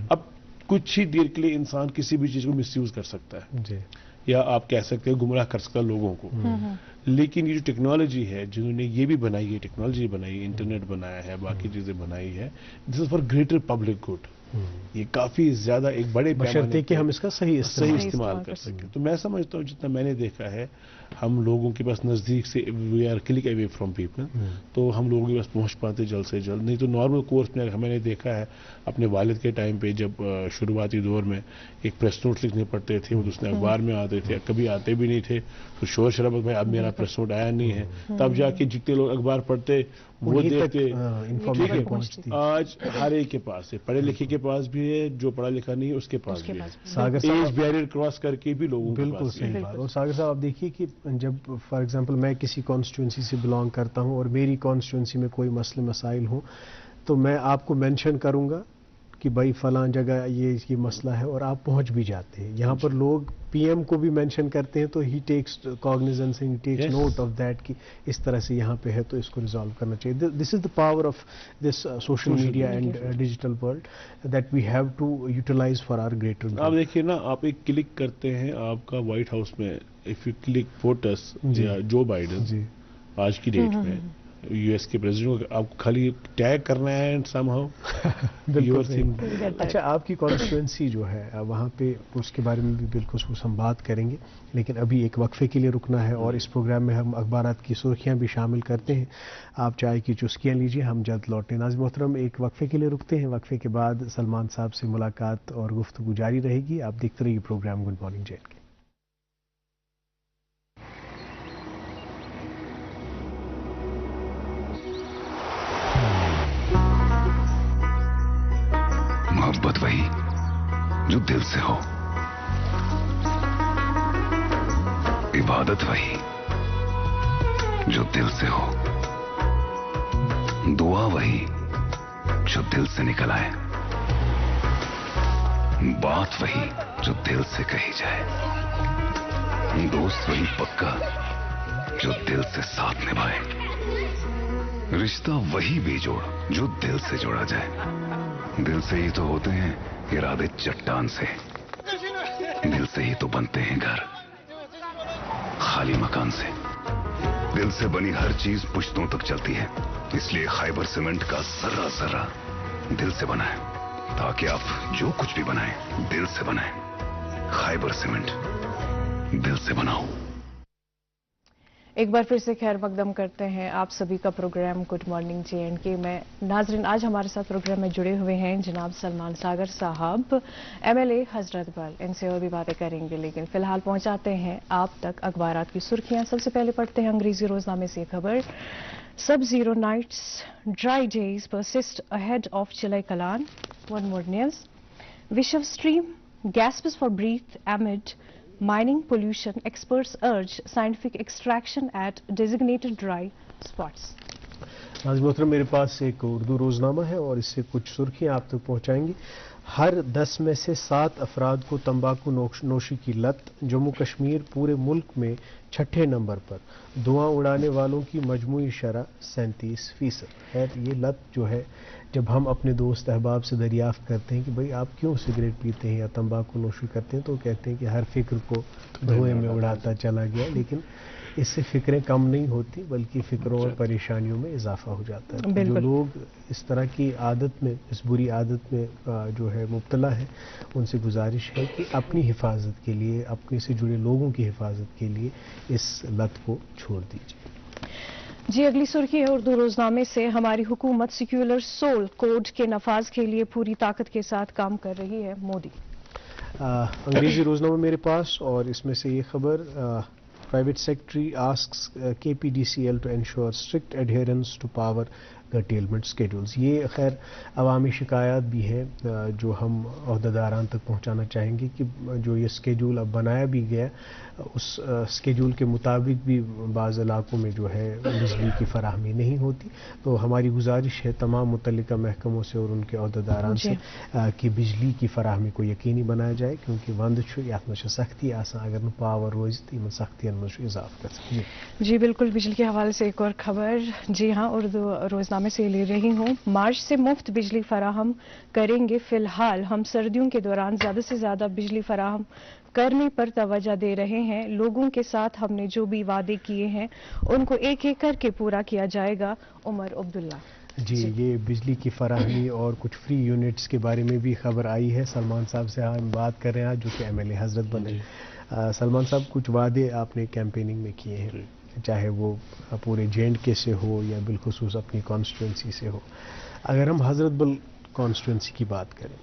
اب کچھ ہی دیر کے لیے انسان کسی بھی چیز کو مس یوز کر سکتا ہے یا آپ کہہ سکتے ہیں گمراہ کر سکتا ہے لوگوں کو. لیکن یہ جو ٹیکنالوجی ہے، جنہوں نے یہ بھی بنائی ہے، ٹیکنالوجی بنائی ہے، انٹرنیٹ بنایا ہے، باقی چیزیں بنائی ہے، this is for greater public good. یہ کافی زیادہ ایک بڑے بشرطے کہ ہم اس کا صحیح استعمال کر سکیں. تو میں سمجھتا ہوں جتنا میں نے دیکھا ہے، ہم لوگوں کے پاس نزدیک سے we are click away from people, تو ہم لوگوں کے پاس پہنچ پاتے جلد سے جلد. نہیں تو نارمل کورس میں میں نے دیکھا ہے اپنے والد کے ٹائم پہ، جب شروعاتی دور میں ایک پریس نوٹ لکھنے پڑتے تھے، وہ دوسرے اخبار میں آتے تھے، کبھی آتے بھی نہیں تھے، تو شور شرابہ بھائی اب میرا پریس نوٹ آیا نہیں ہے. تب جا کے جتنے لوگ اخبار پڑھتے وہ دیکھتے. آج ہر ایک کے پاس ہے، پڑھے لکھے کے پاس بھی ہے، جو پڑھا لکھا نہیں ہے اس کے پاس بھی ہے. ایج بیریئر کراس کر کے بھی لوگوں کے پاس. بالکل صحیح بات. اور ساگر صاحب آپ دیکھیے کہ جب فار ایگزامپل میں کسی کانسٹیٹوئنسی سے بلانگ کرتا ہوں اور میری کانسٹیٹوئنسی میں کوئی مسئلے مسائل ہوں، تو میں آپ کو مینشن کروں گا کہ بھائی فلاں جگہ یہ مسئلہ ہے، اور آپ پہنچ بھی جاتے ہیں. یہاں پر لوگ پی ایم کو بھی مینشن کرتے ہیں، تو ہی takes cognisance and takes note of that کہ اس طرح سے یہاں پہ ہے تو اس کو ریزالو کرنا چاہیے. This is the power of this social media and digital world that we have to utilise for our greater. آپ دیکھیے نا، آپ ایک کلک کرتے ہیں آپ کا وائٹ ہاؤس میں، اف یو کلک فوٹس یا جو بائیڈن آج کی ڈیٹ میں یو ایس کے پریزیڈنٹ، آپ کو خالی ٹیگ کرنا ہے اینڈ سم ہاؤ. اچھا، آپ کی کانسٹیٹوئنسی جو ہے وہاں پہ اس کے بارے میں بھی بالخصوص ہم بات کریں گے، لیکن ابھی ایک وقفے کے لیے رکنا ہے، اور اس پروگرام میں ہم اخبارات کی سرخیاں بھی شامل کرتے ہیں. آپ چائے کی چسکیاں لیجیے، ہم جلد لوٹیں. ناظرین محترم، ایک وقفے کے لیے رکتے ہیں. وقفے کے بعد سلمان صاحب سے ملاقات اور گفتگو جاری رہے گی. آپ دیکھتے رہیے programme good morning J and K. محبت وہی جو دل سے ہو، عبادت وہی جو دل سے ہو، دعا وہی جو دل سے نکل آئے، بات وہی جو دل سے کہی جائے، دوست وہی پکا جو دل سے ساتھ نبھائے، رشتہ وہی بیجوڑ جو دل سے جوڑا جائے. دل سے ہی تو ہوتے ہیں ارادے چٹان سے، دل سے ہی تو بنتے ہیں گھر خالی مکان سے. دل سے بنی ہر چیز پشتوں تک چلتی ہے، اس لیے خیبر سیمنٹ کا ذرہ ذرہ دل سے بنا ہے، تاکہ آپ جو کچھ بھی بنائیں دل سے بنائیں. خیبر سیمنٹ، دل سے بناؤ. ایک بار پھر سے خیر مقدم کرتے ہیں آپ سبھی کا programme good morning J and K میں. ناظرین، آج ہمارے ساتھ پروگرام میں جڑے ہوئے ہیں جناب سلمان ساگر صاحب، ایم ایل اے حضرت بل. ان سے اور بھی باتیں کریں گے، لیکن فی الحال پہنچاتے ہیں آپ تک اخبارات کی سرخیاں. سب سے پہلے پڑھتے ہیں انگریزی روزنامے سے خبر. Sub zero nights dry days persist ahead of Chillai Kalan. One more news. Vishav stream gasps for breath amid mining pollution, experts urge scientific extraction at designated dry spots. ناظرین محترم، میرے پاس ایک اردو روزنامہ ہے اور اس سے کچھ سرخیاں آپ تک پہنچائیں گی. ہر 10 میں سے 7 افراد کو تمباکو نوشی کی لت. جموں کشمیر پورے ملک میں 6 نمبر پر. دھواں اڑانے والوں کی مجموعی شرح 37%. خیر، یہ لت جو ہے، جب ہم اپنے دوست احباب سے دریافت کرتے ہیں کہ بھئی آپ کیوں سگریٹ پیتے ہیں یا تمباکو نوشی کرتے ہیں، تو کہتے ہیں کہ ہر فکر کو دھوئیں میں اڑاتا چلا گیا. لیکن اس سے فکریں کم نہیں ہوتی، بلکہ فکروں اور پریشانیوں میں اضافہ ہو جاتا ہے. جو لوگ اس طرح کی عادت میں، اس بری عادت میں جو ہے مبتلا ہے، ان سے گزارش ہے کہ اپنی حفاظت کے لیے، اپنے سے جڑے لوگوں کی حفاظت کے لیے اس لت کو چھوڑ دیجیے. जी, अगली सुर्खी है उर्दू रोजनामे से। हमारी हुकूमत सेक्युलर सोल कोड के नफाज के लिए पूरी ताकत के साथ काम कर रही है, मोदी। अंग्रेजी रोजनामा मेरे पास, और इसमें से ये खबर, private secretary asks KPDCL to ensure strict adherence to power curtailment schedules। ये खैर अवामी शिकायत भी है जो हम अहदेदारान तक पहुंचाना चाहेंगे कि जो ये स्केड्यूल अब बनाया भी गया, उस स्केड्यूल के मुताबिक भी बाज़ इलाकों में जो है बिजली की फराहमी नहीं होती। तो हमारी गुजारिश है तमाम मुतल्लिका महकमों से और उनके अहदेदारान से कि बिजली की फराहमी को यकीनी बनाया जाए, क्योंकि वंद यात में सख्ती आसान अगर पावर रोज तो सख्तियन में इजाफा कर। जी बिल्कुल, बिजली के हवाले से एक और खबर, जी हाँ, उर्दू रोजनामे से ले रही हूँ। मार्च से मुफ्त बिजली फराहम करेंगे, फिलहाल हम सर्दियों के दौरान ज़्यादा से ज़्यादा बिजली फराहम करने पर तवज्जो दे रहे हैं। लोगों के साथ हमने जो भी वादे किए हैं उनको एक एक करके पूरा किया जाएगा, उमर अब्दुल्ला। जी, ये बिजली की फराहमी और कुछ फ्री यूनिट्स के बारे में भी खबर आई है। सलमान साहब से हम बात कर रहे हैं आज, जो कि MLA हजरत बने। सलमान साहब, कुछ वादे आपने कैंपेनिंग में किए हैं, चाहे वो पूरे J&K से हो या बिलखुसूस अपनी कॉन्स्टिट्यूंसी से हो। अगर हम हजरत बल कॉन्स्टिट्यूंसी की बात करें,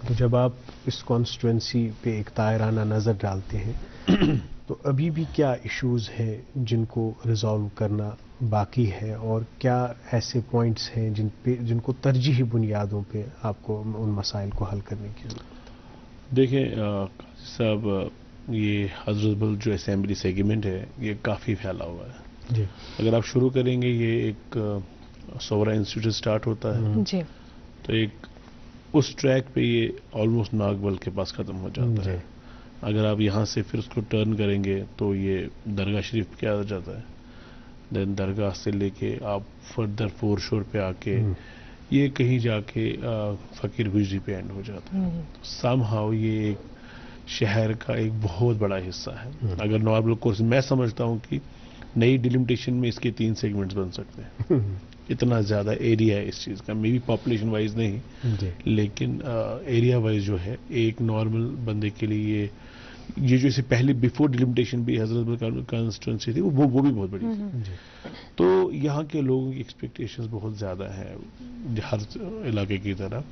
तो जब आप इस कॉन्स्टिट्यूंसी पे एक तायराना नज़र डालते हैं तो अभी भी क्या इश्यूज़ हैं जिनको रिजॉल्व करना बाकी है, और क्या ऐसे पॉइंट्स हैं जिनको तरजीही बुनियादों पे आपको उन मसाइल को हल करने की जरूरत? देखिए साहब, ये हजरत बल जो असेंबली सेगमेंट है ये काफ़ी फैला हुआ है जी। अगर आप शुरू करेंगे, ये एक सोवरा इंस्टीट्यूट स्टार्ट होता है जी। तो एक उस ट्रैक पे ये ऑलमोस्ट नागबल के पास ख़त्म हो जाता है। अगर आप यहाँ से फिर उसको टर्न करेंगे तो ये दरगाह शरीफ पे आ जाता है, देन दरगाह से लेके आप फर्दर फोर शोर पे आके ये कहीं जाके फ़कीर गुजरी पे एंड हो जाता है। समहाउ ये एक शहर का एक बहुत बड़ा हिस्सा है। अगर नॉर्मल कोर्स मैं समझता हूँ कि नई डिलिमिटेशन में इसके 3 सेगमेंट्स बन सकते हैं। इतना ज़्यादा एरिया है इस चीज़ का, मे बी पॉपुलेशन वाइज नहीं लेकिन एरिया वाइज जो है एक नॉर्मल बंदे के लिए ये जो इसे पहले बिफोर डिलिमिटेशन भी हजरत कॉन्स्टिट्यूंसी थी वो भी बहुत बड़ी थी। तो यहाँ के लोगों की एक्सपेक्टेशंस बहुत ज़्यादा है हर इलाके की तरह,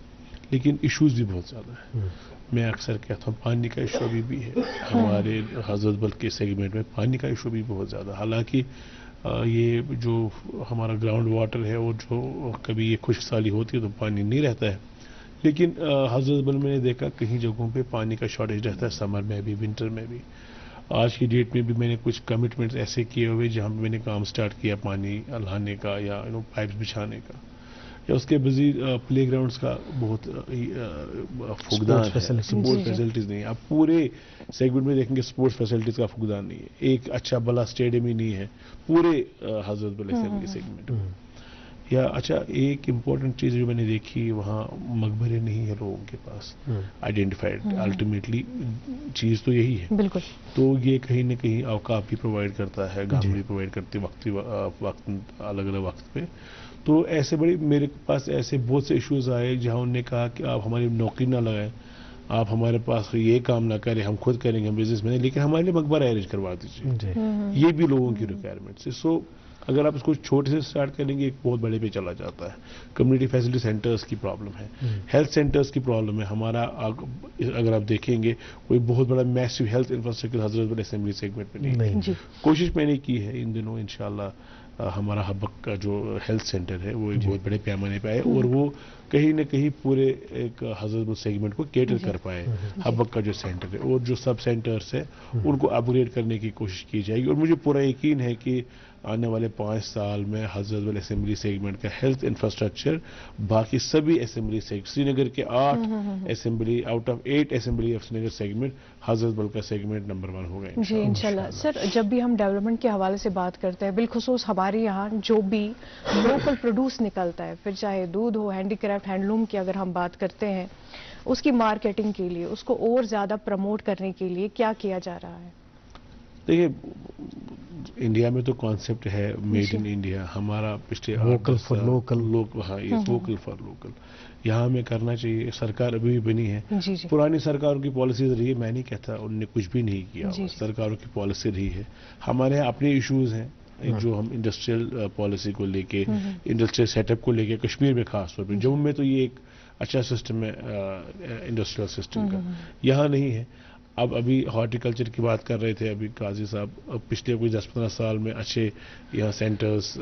लेकिन इश्यूज भी बहुत ज़्यादा है। मैं अक्सर कहता हूँ पानी का इशू अभी भी है हमारे हजरत बल के सेगमेंट में, पानी का इशू भी बहुत ज़्यादा। हालांकि ये जो हमारा ग्राउंड वाटर है और जो कभी ये खुश्क साली होती है तो पानी नहीं रहता है, लेकिन हजरत बल मैंने देखा कहीं जगहों पे पानी का शॉर्टेज रहता है, समर में भी विंटर में भी। आज की डेट में भी मैंने कुछ कमिटमेंट्स ऐसे किए हुए जहाँ पे मैंने काम स्टार्ट किया पानी लाने का या पाइप्स बिछाने का, या उसके बिजी प्ले ग्राउंड्स का बहुत फुकदान है, स्पोर्ट्स फैसिलिटीज़ नहीं है। आप पूरे सेगमेंट में देखेंगे स्पोर्ट्स फैसिलिटीज़ का फुकदान नहीं है, एक अच्छा बड़ा स्टेडियम ही नहीं है पूरे हजरत बल असेंबली सेगमेंट में। या अच्छा, एक इम्पॉर्टेंट चीज़ जो मैंने देखी, वहाँ मकबरे नहीं है लोगों के पास आइडेंटिफाइड। अल्टीमेटली चीज़ तो यही है। बिल्कुल। तो ये कहीं ना कहीं औकाफ भी प्रोवाइड करता है, गाँव भी प्रोवाइड करते वक्त अलग अलग वक्त पे। तो ऐसे बड़े मेरे पास ऐसे बहुत से इश्यूज आए जहाँ उन्होंने कहा कि आप हमारी नौकरी ना लगाएं, आप हमारे पास ये काम ना करें, हम खुद करेंगे, हम बिजनेस में, लेकिन हमारे लिए मकबरा अरेंज करवा दीजिए। ये भी लोगों की रिक्वायरमेंट्स है। सो अगर आप इसको छोटे से स्टार्ट करेंगे एक बहुत बड़े पे चला जाता है। कम्युनिटी फैसिलिटी सेंटर्स की प्रॉब्लम है, हेल्थ सेंटर्स की प्रॉब्लम है। हमारा अगर आप देखेंगे कोई बहुत बड़ा मैसिव हेल्थ इंफ्रास्ट्रक्चर हजरत बल असेंबली सेगमेंट में नहीं। कोशिश मैंने की है इन दिनों, इंशाल्लाह हमारा हबक का जो हेल्थ सेंटर है वो एक बहुत बड़े पैमाने पे आए और वो कहीं न कहीं पूरे एक हजरत बल सेगमेंट को केटर कर पाए। हबक का जो सेंटर है और जो सब सेंटर्स है उनको अपग्रेड करने की कोशिश की जाएगी। और मुझे पूरा यकीन है कि आने वाले 5 साल में हजरत बल असेंबली सेगमेंट का हेल्थ इंफ्रास्ट्रक्चर बाकी सभी असेंबली श्रीनगर के 8 assembly out of 8 assembly of Srinagar segment हजरत बल का सेगमेंट नंबर 1 होगा जी इंशाल्लाह। सर, जब भी हम डेवलपमेंट के हवाले से बात करते हैं, बिलखुसूस हमारे यहाँ जो भी लोकल प्रोड्यूस निकलता है, फिर चाहे दूध हो, हैंडीक्राफ्ट, हैंडलूम की अगर हम बात करते हैं, उसकी मार्केटिंग के लिए, उसको और ज़्यादा प्रमोट करने के लिए क्या किया जा रहा है? देखिए, इंडिया में तो कॉन्सेप्ट है मेड इन इंडिया, हमारा पिछले वोकल फॉर लोकल, हाँ ये वोकल फॉर लोकल यहाँ हमें करना चाहिए। सरकार अभी भी बनी है, जी जी। पुरानी सरकारों की पॉलिसीज रही है, मैं नहीं कहता उनने कुछ भी नहीं किया, सरकारों की पॉलिसी रही है। हमारे यहाँ अपने इश्यूज हैं, जो हम इंडस्ट्रियल पॉलिसी को लेके, इंडस्ट्रियल सेटअप को लेके कश्मीर में खास तौर पे, जम्मू में तो ये एक अच्छा सिस्टम है इंडस्ट्रियल सिस्टम का, यहाँ नहीं है। अब अभी हॉर्टिकल्चर की बात कर रहे थे अभी काजी साहब, पिछले कोई 10-15 साल में अच्छे यहाँ सेंटर्स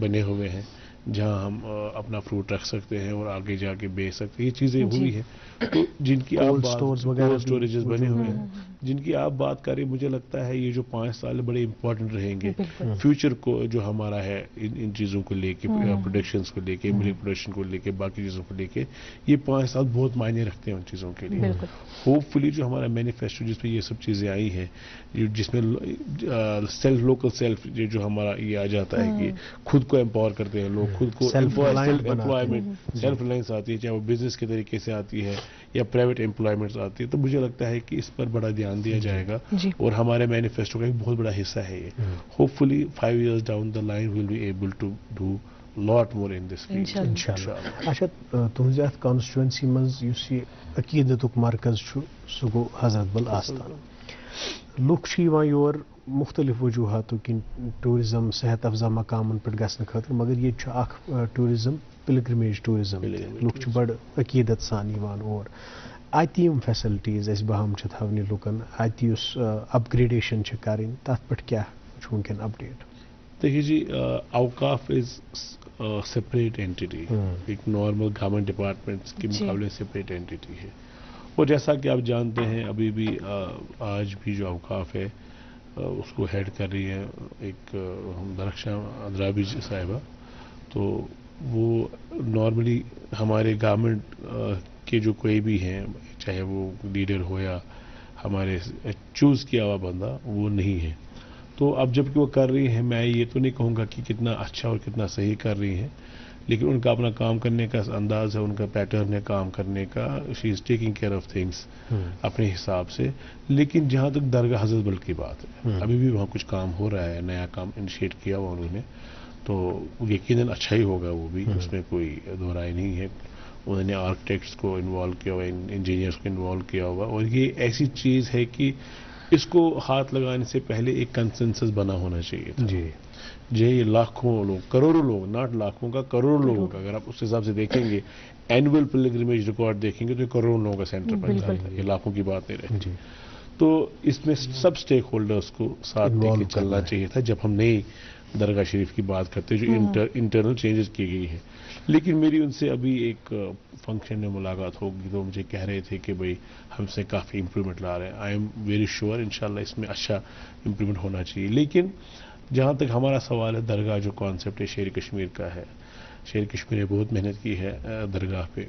बने हुए हैं जहाँ हम अपना फ्रूट रख सकते हैं और आगे जाके बेच सकते हैं, ये चीज़ें हुई हैं। तो जिनकी आप बात, कोल्ड स्टोरेजेस बने हुए हैं जिनकी आप बात करें, मुझे लगता है ये जो 5 साल बड़े इंपॉर्टेंट रहेंगे फ्यूचर को, जो हमारा है इन चीज़ों को लेके, प्रोडक्शंस को लेके, मिल्क प्रोडक्शन को लेके, बाकी चीज़ों को लेके, ये 5 साल बहुत मायने रखते हैं उन चीज़ों के लिए। होपफुली जो हमारा मैनिफेस्टो जिसमें ये सब चीज़ें आई हैं, जिसमें सेल्फ लोकल सेल्फ जो हमारा ये आ जाता है कि खुद को एम्पावर करते हैं लोग, खुद को सेल्फ एम्प्लॉयमेंट, सेल्फ रिलायंस आती है, चाहे वो बिजनेस के तरीके से आती है या प्राइवेट एम्प्लॉयमेंट आती है, तो मुझे लगता है कि इस पर बड़ा ध्यान दिया जाएगा और हमारे मैनिफेस्टो का एक बहुत बड़ा हिस्सा है ये। Hopefully 5 years down the line we'll be able to do lot more in this field. इंशाल्लाह। अच्छा, तुहंज़ अथ कॉन्स्टिट्यूएंसी मज युस ये अकीदतुक मरकज छु सु गो हजरत बल आस्थान। लुक छ यिवान योर मुख्तलिफ वजूहातों कि टूरिज्म सेहत अफजा मकामन पे गसन खतर, मगर ये छ अख टूरिज्म पिलग्रिमेज टूरिज्म, लुक छ बड़ अकीदत सान यिवान और आति यम फैसिलिटीज अस बहम छ थवनि लुकन, आति युस अपग्रेडेशन छ करिन, तथ पे क्या छ वुनकन अपडेट? देखिए जी, औकाफ इज सेपरेट एंटिटी, एक नॉर्मल गवर्नमेंट डिपार्टमेंट्स के मुकाबले सेपरेट एंटिटी है। और जैसा कि आप जानते हैं अभी भी आज भी जो औकाफ है उसको हेड कर रही है एक दरख्शा अदराबी साहिबा, तो वो नॉर्मली हमारे गवर्नमेंट के जो कोई भी हैं, चाहे वो लीडर हो या हमारे चूज़ किया हुआ बंदा, वो नहीं है। तो अब जबकि वो कर रही हैं, मैं ये तो नहीं कहूँगा कि कितना अच्छा और कितना सही कर रही हैं, लेकिन उनका अपना काम करने का अंदाज है, उनका पैटर्न है काम करने का, she is taking care of things अपने हिसाब से। लेकिन जहाँ तक दरगाह हज़रत बल की बात है, अभी भी वहाँ कुछ काम हो रहा है, नया काम इनिशिएट किया हुआ उन्होंने, तो यकीनन अच्छा ही होगा वो भी, उसमें कोई दो राय नहीं है। उन्होंने आर्किटेक्ट्स को इन्वॉल्व किया हुआ, इंजीनियर्स को इन्वॉल्व किया हुआ, और ये ऐसी चीज़ है कि इसको हाथ लगाने से पहले एक कंसेंसस बना होना चाहिए था जी। ये लाखों लोग, करोड़ों लोग, नॉट लाखों का, करोड़ों लोगों का, अगर आप उस हिसाब से देखेंगे, एनुअल पिलग्रिमेज रिकॉर्ड देखेंगे तो करोड़ों लोगों का सेंटर बन जाता है, ये लाखों की बात नहीं रहती। तो इसमें सब स्टेक होल्डर्स को साथ लेके चलना चाहिए था जब हम नई दरगाह शरीफ की बात करते हैं जो इंटरनल चेंजेस की गई है। लेकिन मेरी उनसे अभी एक फंक्शन में मुलाकात होगी तो मुझे कह रहे थे कि भाई हमसे काफ़ी इम्प्रूवमेंट ला रहे हैं। आई एम वेरी श्योर इंशाल्लाह इसमें अच्छा इम्प्रूवमेंट होना चाहिए। लेकिन जहाँ तक हमारा सवाल है, दरगाह जो कॉन्सेप्ट है शेर कश्मीर का है, शेर कश्मीर ने बहुत मेहनत की है दरगाह पे,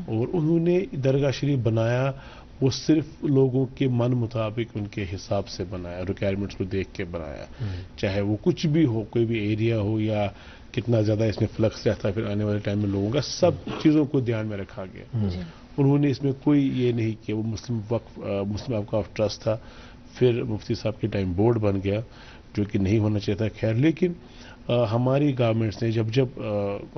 और उन्होंने दरगाह शरीफ बनाया वो सिर्फ लोगों के मन मुताबिक उनके हिसाब से बनाया, रिक्वायरमेंट्स को देख के बनाया, चाहे वो कुछ भी हो, कोई भी एरिया हो या कितना ज़्यादा इसमें फ्लक्स रहता है फिर आने वाले टाइम में लोगों का, सब चीज़ों को ध्यान में रखा गया। उन्होंने इसमें कोई ये नहीं किया, वो मुस्लिम औकाफ ट्रस्ट था, फिर मुफ्ती साहब के टाइम बोर्ड बन गया जो कि नहीं होना चाहिए था, खैर। लेकिन हमारी गवर्नमेंट्स ने जब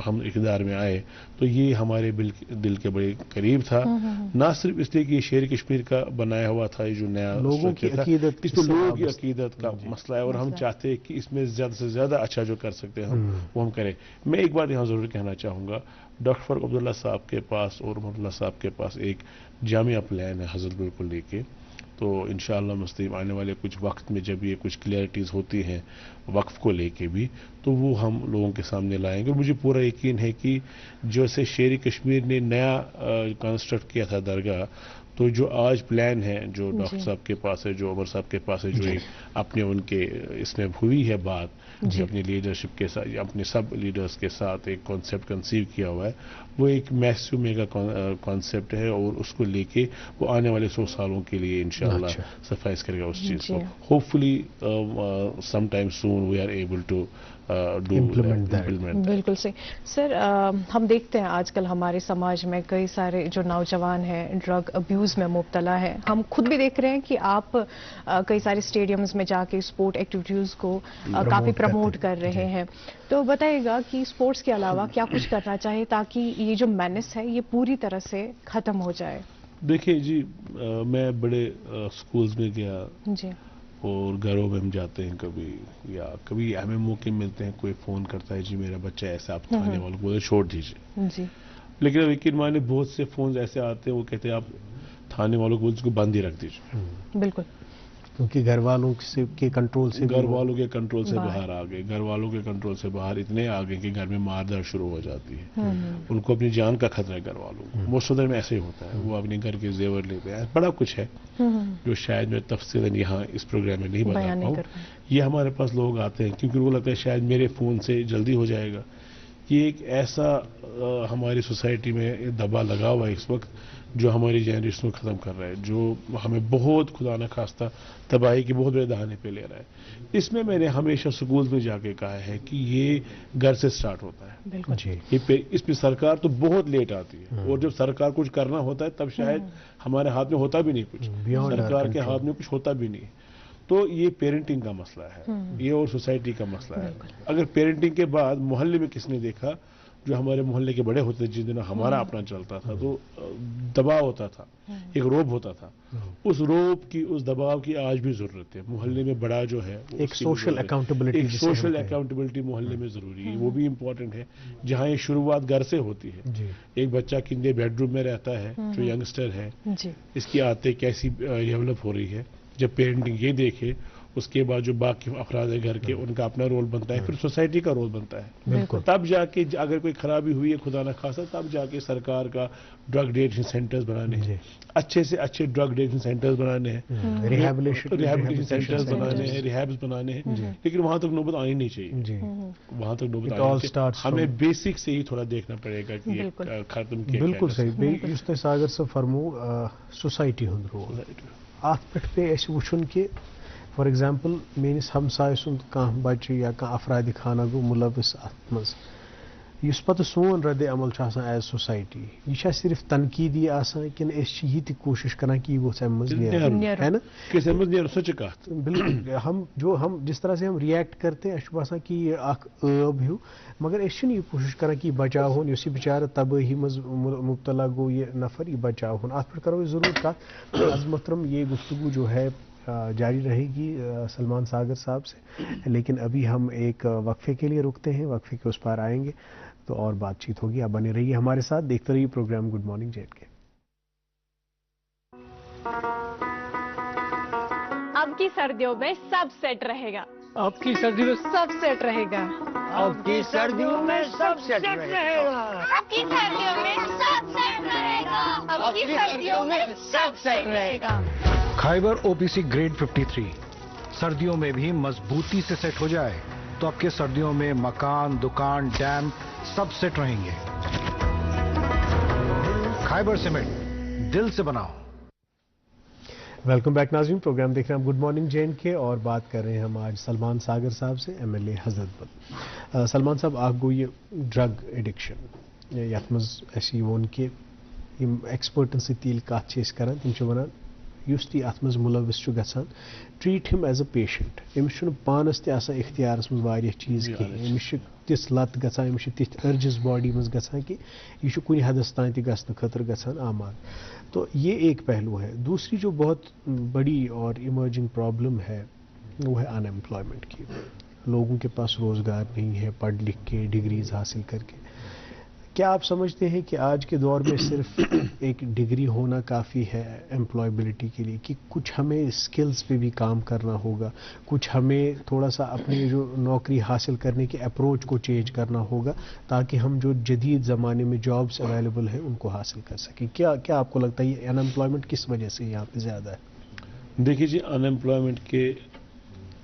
हम इक़्तिदार में आए तो ये हमारे दिल के बड़े करीब था, ना सिर्फ इसलिए कि ये शेर कश्मीर का बनाया हुआ था, ये जो नया लोगों की अकीदत, इसमें लोगों की अकीदत का मसला है, और हम चाहते हैं कि इसमें ज़्यादा से ज़्यादा अच्छा जो कर सकते हैं वो हम करें। मैं एक बार यहाँ ज़रूर कहना चाहूँगा, डॉक्टर फारूक अब्दुल्ला साहब के पास और मोहम्मद साहब के पास एक जामिया प्लान है हज़रत बल को लेके, तो इंशाअल्लाह मुस्लिम आने वाले कुछ वक्त में जब ये कुछ क्लियरिटीज़ होती हैं वक्फ को लेके भी, तो वो हम लोगों के सामने लाएंगे। और मुझे पूरा यकीन है कि जैसे शेर कश्मीर ने नया कंस्ट्रक्ट किया था दरगाह, तो जो आज प्लान है जो डॉक्टर साहब के पास है, जो उमर साहब के पास है, जो एक अपने उनके इसमें हुई है बात, जो अपनी लीडरशिप के साथ, अपने सब लीडर्स के साथ एक कॉन्सेप्ट कंसीव किया हुआ है, वो एक मैसिव मेगा कॉन्सेप्ट है, और उसको लेके वो आने वाले 100 सालों के लिए इंशाअल्लाह सफाइस करेगा उस चीज़ को। Hopefully some time soon we are able to implement that. बिल्कुल सही सर। हम देखते हैं आजकल हमारे समाज में कई सारे जो नौजवान हैं ड्रग अब्यूज़ में मुब्तला है। हम खुद भी देख रहे हैं कि आप कई सारे स्टेडियम्स में जाके स्पोर्ट एक्टिविटीज़ को काफ़ी प्रमोट कर रहे हैं, तो बताइएगा कि स्पोर्ट्स के अलावा क्या कुछ करना चाहिए ताकि ये जो मेनेस है ये पूरी तरह से ख़त्म हो जाए? देखिए जी, मैं बड़े स्कूल्स में गया जी, और घरों में हम जाते हैं कभी, या कभी हमें मौके मिलते हैं, कोई फ़ोन करता है जी मेरा बच्चा ऐसा, आप थाने वालों को छोड़ दीजिए जी। लेकिन अब यकीन माने बहुत से फ़ोन ऐसे आते हैं वो कहते हैं आप थाने वालों को उसको बंद ही रख दीजिए, बिल्कुल, क्योंकि घर वालों से के कंट्रोल से घर वालों के कंट्रोल से बाहर आ गए, घर वालों के कंट्रोल से बाहर इतने आ गए कि घर में मारधाड़ शुरू हो जाती है। उनको अपनी जान का खतरा है घर वालों को, मोस्ट ऑफ में ऐसे ही होता है, वो अपने घर के जेवर लेते हैं, बड़ा कुछ है जो शायद मैं तफसीलन यहाँ इस प्रोग्राम में नहीं बता पाऊँ। ये हमारे पास लोग आते हैं क्योंकि उनको लगता है शायद मेरे फ़ोन से जल्दी हो जाएगा। ये एक ऐसा हमारी सोसाइटी में दबा लगा हुआ है इस वक्त जो हमारी जनरेशन को ख़त्म कर रहा है, जो हमें बहुत खुदा न खास्ता तबाही की बहुत बड़े दहाने पे ले रहा है। इसमें मैंने हमेशा स्कूल में जाके कहा है कि ये घर से स्टार्ट होता है। बिल्कुल, इसमें सरकार तो बहुत लेट आती है, और जब सरकार कुछ करना होता है तब शायद हमारे हाथ में होता भी नहीं कुछ, सरकार के हाथ में कुछ होता भी नहीं। तो ये पेरेंटिंग का मसला है, ये और सोसाइटी का मसला है। अगर पेरेंटिंग के बाद मोहल्ले में किसने देखा, जो हमारे मोहल्ले के बड़े होते थे जिन दिनों हमारा अपना चलता था, तो दबाव होता था, एक रोब होता था, उस रोब की, उस दबाव की आज भी जरूरत है। मोहल्ले में बड़ा जो है एक सोशल अकाउंटेबिलिटी, एक सोशल अकाउंटेबिलिटी मोहल्ले में जरूरी है, वो भी इम्पोर्टेंट है। जहाँ ये शुरुआत घर से होती है, एक बच्चा किंदे बेडरूम में रहता है जो यंगस्टर है, इसकी आदतें कैसी डेवलप हो रही है, जब पेरेंटिंग ये देखे उसके बाद जो बाकी अफराद है घर के, उनका अपना रोल बनता है, फिर सोसाइटी का रोल बनता है। तब जाके अगर कोई खराबी हुई है खुदा न खासा, तब जाके सरकार का ड्रग डिटेक्शन सेंटर्स बनाने हैं, अच्छे से अच्छे ड्रग डिटेक्शन सेंटर्स बनाने हैं, रिहैबिलिटेशन सेंटर्स बनाने हैं, रिहैब्स बनाने हैं, लेकिन वहां तक नौबत आनी नहीं चाहिए। वहां तक नौबत आनी चाहिए, हमें बेसिक से ही थोड़ा देखना पड़ेगा कि ये खत्म किया। बिल्कुल सही। सागर से फरमो सोसाइटी हुंद रोल अत पे वुचुन कि फॉर एग्जाम्पल मेनिस हमसाय सुंद कह बच्चे या कह अफराद खाना गो मुलविस अत मज युस पत सोन रद्द अमल एज सोसाइटी, यह सिर्फ तनकीदी कि यह कोशिश करान कि यह है ना, बिल्कुल। हम जिस तरह से हम रिएक्ट करते हैं बसान कि यह अब हूँ, मगर यह कोशिश करान कि बचावन, इस बेचार तबाही मज मुब्तला गो ये नफर, यह बचावन। अत पे करो जरूर कत अज मोहतरम, ये गुफ्तगू जो है जारी रहेगी सलमान सागर साहब से, लेकिन अभी हम एक वक्फे के लिए रुकते हैं, वक्फे के उस पार आएंगे तो और बातचीत होगी। आप बने रहिए हमारे साथ, देखते रहिए प्रोग्राम गुड मॉर्निंग जेएनके। अब की सर्दियों में सब सेट रहेगा, अब की सर्दियों में सब सेट रहेगा, अब की सर्दियों में सब सेट रहेगा, अब की सर्दियों में सब सेट रहेगा, अब की सर्दियों में सब सेट रहेगा। खाइबर ओपीसी ग्रेड 53 सर्दियों में भी मजबूती से सेट हो जाए तो आपके सर्दियों में मकान, दुकान, डैम सब सेट रहेंगे। खाइबर सीमेंट, दिल से बनाओ। वेलकम बैक नाज़रीन, प्रोग्राम देख रहे हैं हम गुड मॉर्निंग जेएनके और बात कर रहे हैं हम आज सलमान सागर साहब से, एमएलए हजरतबल। सलमान साहब आप गो ये ड्रग एडिक्शन यथ मज वोन कि एक्सपर्टन सत कत करान तम वन युस ती अत मज मुलविस गसान, treat him as a patient, अमिस पानस तह इख्तियारस मज वारिया चीज कहीं, अमिस तिस लत गसान, अमिस तिथ अर्जस बॉडी मज गसान कि यह कुन हदस तान गसन खतर गसान आमाद। तो ये एक पहलू है। दूसरी जो बहुत बड़ी और इमर्जिंग प्रॉब्लम है वो है अनएम्प्लॉयमेंट की। लोगों के पास रोज़गार नहीं है, पढ़ लिख के डिग्रीज हासिल करके। क्या आप समझते हैं कि आज के दौर में सिर्फ एक डिग्री होना काफ़ी है एम्प्लॉयबिलिटी के लिए, कि कुछ हमें स्किल्स पे भी काम करना होगा, कुछ हमें थोड़ा सा अपनी जो नौकरी हासिल करने की अप्रोच को चेंज करना होगा ताकि हम जो जदीद ज़माने में जॉब्स अवेलेबल हैं उनको हासिल कर सकें? क्या आपको लगता है ये अनएम्प्लॉयमेंट किस वजह से यहाँ पे ज़्यादा है? देखिए जी, अनएम्प्लॉयमेंट के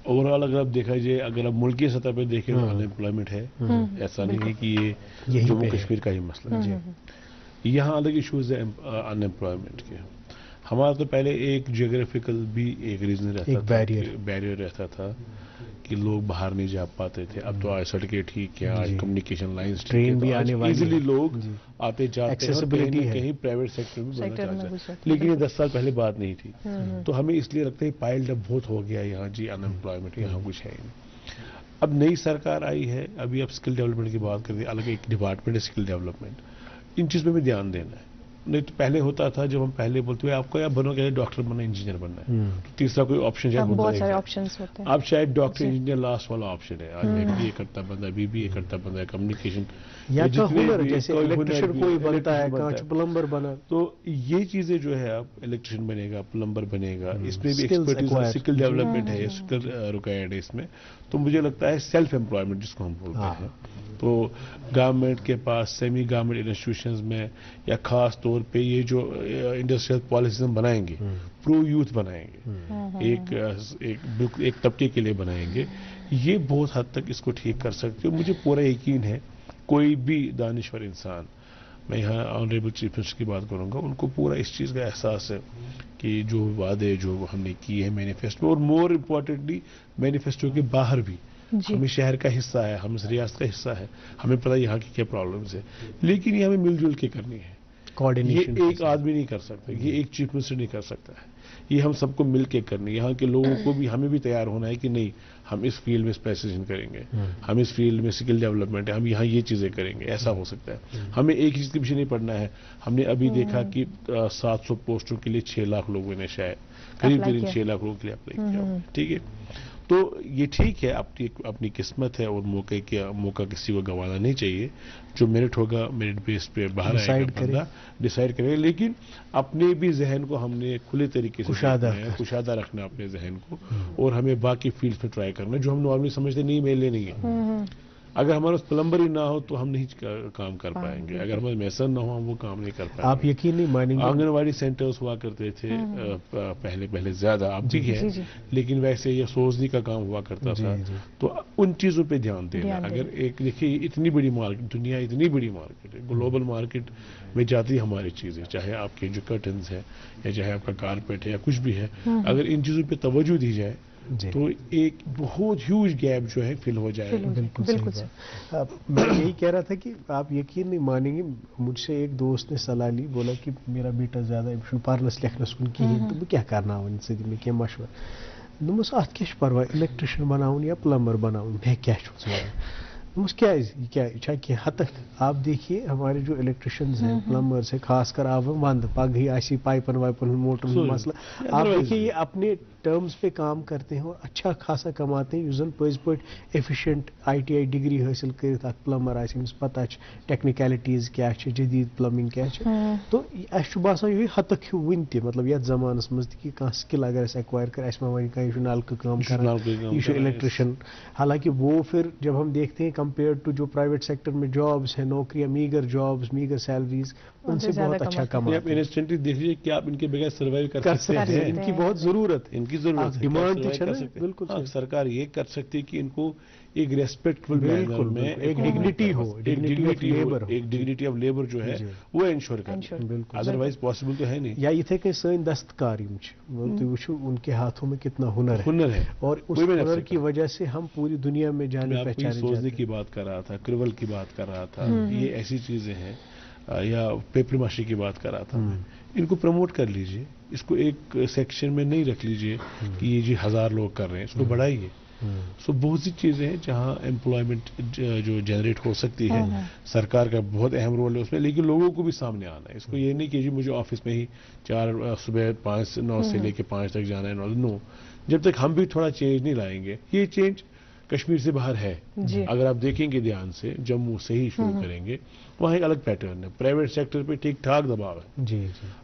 ओवरऑल अगर आप देखा जाए, अगर आप मुल्क की सतह पर देखें तो अनएम्प्लॉयमेंट है, ऐसा नहीं है कि ये जम्मू कश्मीर का ही मसला है। यहाँ अलग इशूज़ है अनएम्प्लॉयमेंट के। हमारा तो पहले एक जियोग्राफिकल भी एक रीजन रहता था, बैरियर रहता था कि लोग बाहर नहीं जा पाते थे। अब तो आज सड़कें ठीक है, आज कम्युनिकेशन लाइंस ट्रेन भी आने वाली, इजीली लोग आते जाते हैं, कहीं प्राइवेट सेक्टर में बनना चाहते हैं। लेकिन ये 10 साल पहले बात नहीं थी। तो हमें इसलिए लगता है पाइल्ड अप बहुत हो गया यहाँ जी अनएम्प्लॉयमेंट, यहाँ कुछ है नहीं। अब नई सरकार आई है, अभी आप स्किल डेवलपमेंट की बात करते हैं, अलग एक डिपार्टमेंट है स्किल डेवलपमेंट। इन चीज़ पर भी ध्यान देना है। नहीं तो पहले होता था जब हम पहले बोलते हुए आपको या बनोगे डॉक्टर बनना इंजीनियर बनना है तो तीसरा कोई ऑप्शन शायद बहुत सारे ऑप्शंस होते हैं। अब शायद डॉक्टर इंजीनियर लास्ट वाला ऑप्शन है। आज MBA करता बंदा, BBA करता बंदा, कम्युनिकेशन या तो हुनर, जैसे इलेक्ट्रिशियन कोई बनता है, कांच प्लम्बर बना, तो ये चीजें जो है आप इलेक्ट्रिशियन बनेगा, प्लम्बर बनेगा, इसमें भी एक्सपर्टीज, स्किल डेवलपमेंट है, स्किल रिक्वायर्ड है इसमें। तो मुझे लगता है सेल्फ एम्प्लॉयमेंट जिसको हम बोलते हैं, तो गवर्नमेंट के पास सेमी गवर्नमेंट इंस्टीट्यूशंस में या खास तौर पे ये जो इंडस्ट्रियल पॉलिसीज हम बनाएंगे, प्रो यूथ बनाएंगे, एक तबके के लिए बनाएंगे, ये बहुत हद तक इसको ठीक कर सकते हो। मुझे पूरा यकीन है कोई भी दानिश्वर इंसान, मैं यहाँ ऑनरेबल चीफ मिनिस्टर की बात करूंगा, उनको पूरा इस चीज़ का एहसास है कि जो वादे जो हमने किए हैं मैनिफेस्टो, और मोर इम्पोर्टेंटली मैनिफेस्टो के बाहर भी हमें शहर का हिस्सा है, हम इस रियासत का हिस्सा है, हमें पता है यहाँ की क्या प्रॉब्लम्स है, लेकिन ये हमें मिलजुल के करनी है। ये एक आदमी नहीं कर सकता, ये एक चीफ मिनिस्टर नहीं कर सकता है, ये हम सबको मिल के करनी है। यहाँ के लोगों को भी, हमें भी तैयार होना है कि नहीं हम इस फील्ड में स्पेशलाइजेशन करेंगे, हम इस फील्ड में स्किल डेवलपमेंट है, हम यहाँ ये चीज़ें करेंगे, ऐसा हो सकता है। हमें एक चीज़ के पीछे नहीं पड़ना है। हमने अभी देखा कि 700 पोस्टों के लिए 6 लाख लोगों ने शायद करीब 6 लाख लोगों के लिए अप्लाई किया। ठीक है, तो ये ठीक है, अपनी किस्मत है और मौका किसी को गंवाना नहीं चाहिए। जो मेरिट होगा मेरिट बेस पे बाहर आएगा, बंदा डिसाइड करेगा, लेकिन अपने भी जहन को हमने खुले तरीके से कुशादा रखना अपने जहन को, और हमें बाकी फील्ड में ट्राई करना जो हम नॉर्मली समझते नहीं मेले नहीं है। अगर हमारे पास प्लम्बर ही ना हो तो हम नहीं काम कर पाएंगे, अगर हमारे मैसन ना हो हम वो काम नहीं कर पाएंगे। आप यकीन नहीं मानेंगे, आंगनवाड़ी सेंटर्स हुआ करते थे पहले ज्यादा, अब भी है, लेकिन वैसे ये सोचने का काम हुआ करता था। तो उन चीजों पे ध्यान देना। अगर एक देखिए इतनी बड़ी मार्केट, दुनिया इतनी बड़ी मार्केट है, ग्लोबल मार्केट में जाती हमारी चीजें, चाहे आपके जो कर्टन्स है या चाहे आपका कारपेट है या कुछ भी है, अगर इन चीजों पे तवज्जो दी जाए तो एक बहुत ह्यूज गैप जो है फिल हो जाएगा। बिल्कुल मैं यही कह रहा था कि आप यकीन नहीं मानेंगे, मुझसे एक दोस्त ने सलाह ली, बोला कि मेरा बेटा ज्यादा पारनस लिखनस कुन कहें तो क्या करना मे क्या मशवर दोस अत क्या परवाह इलेक्ट्रिशियन बनाउन या प्लम्बर बनाउन, मैं क्या क्या हद तक। आप देखिए हमारे जो इलेक्ट्रिशियंस हैं, प्लम्बर्स हैं, खासकर आप वंद पगही आसी पाइपन वाइपन मोटर मसला, आप देखिए ये अपने टर्म्स पे काम करते हैं और अच्छा खासा कमाते हैं। यूजन पज पे एफिशिएंट ITI डिग्री हासिल कर प्लम्बर आस पता टेक्निकलिटीज क्या जदीद प्लम्बिंग क्या, तो बसान ये हद तक वन तक, मतलब ये जमानस मज स्किल अगर एक्वायर कर वन कह नलक काम कर इलेक्ट्रिशियन। हालांकि वो फिर जब हम देखते हैं कंपेयर टू जो प्राइवेट सेक्टर में जॉब्स हैं, नौकरियां, मीगर जॉब्स, मीगर सैलरीज, उनसे बहुत अच्छा कमाते हैं। आप इंस्टेंटली देख लीजिए कि आप इनके बगैर सर्वाइव कर सकते हैं। इनकी बहुत जरूरत है, डिमांड बिल्कुल सरकार ये कर सकती है कि इनको एक रेस्पेक्टफुल मैनर में एक डिग्निटी हो, एक डिग्निटी ऑफ लेबर जो है वो इंश्योर करें, अदरवाइज पॉसिबल तो है नहीं। या इथे कहीं सन दस्तकार उनके हाथों में कितना हुनर है और उस हुनर की वजह से हम पूरी दुनिया में जाने पहचाने। सोचने की बात कर रहा था, क्रिवल की बात कर रहा था, ये ऐसी चीजें हैं, या पेपर माशी की बात कर रहा था मैं, इनको प्रमोट कर लीजिए, इसको एक सेक्शन में नहीं रख लीजिए कि ये जी 1000 लोग कर रहे हैं, इसको बढ़ाइए। सो बहुत सी चीजें हैं जहां एम्प्लॉयमेंट जो जनरेट हो सकती है, सरकार का बहुत अहम रोल है उसमें, लेकिन लोगों को भी सामने आना है। इसको ये नहीं कि जी मुझे ऑफिस में ही सुबह 9 से लेके 5 तक जाना है, नो, जब तक हम भी थोड़ा चेंज नहीं लाएंगे, ये चेंज कश्मीर से बाहर है। अगर आप देखेंगे ध्यान से, जम्मू से ही शुरू करेंगे, वहाँ एक अलग पैटर्न है, प्राइवेट सेक्टर पे ठीक ठाक दबाव है।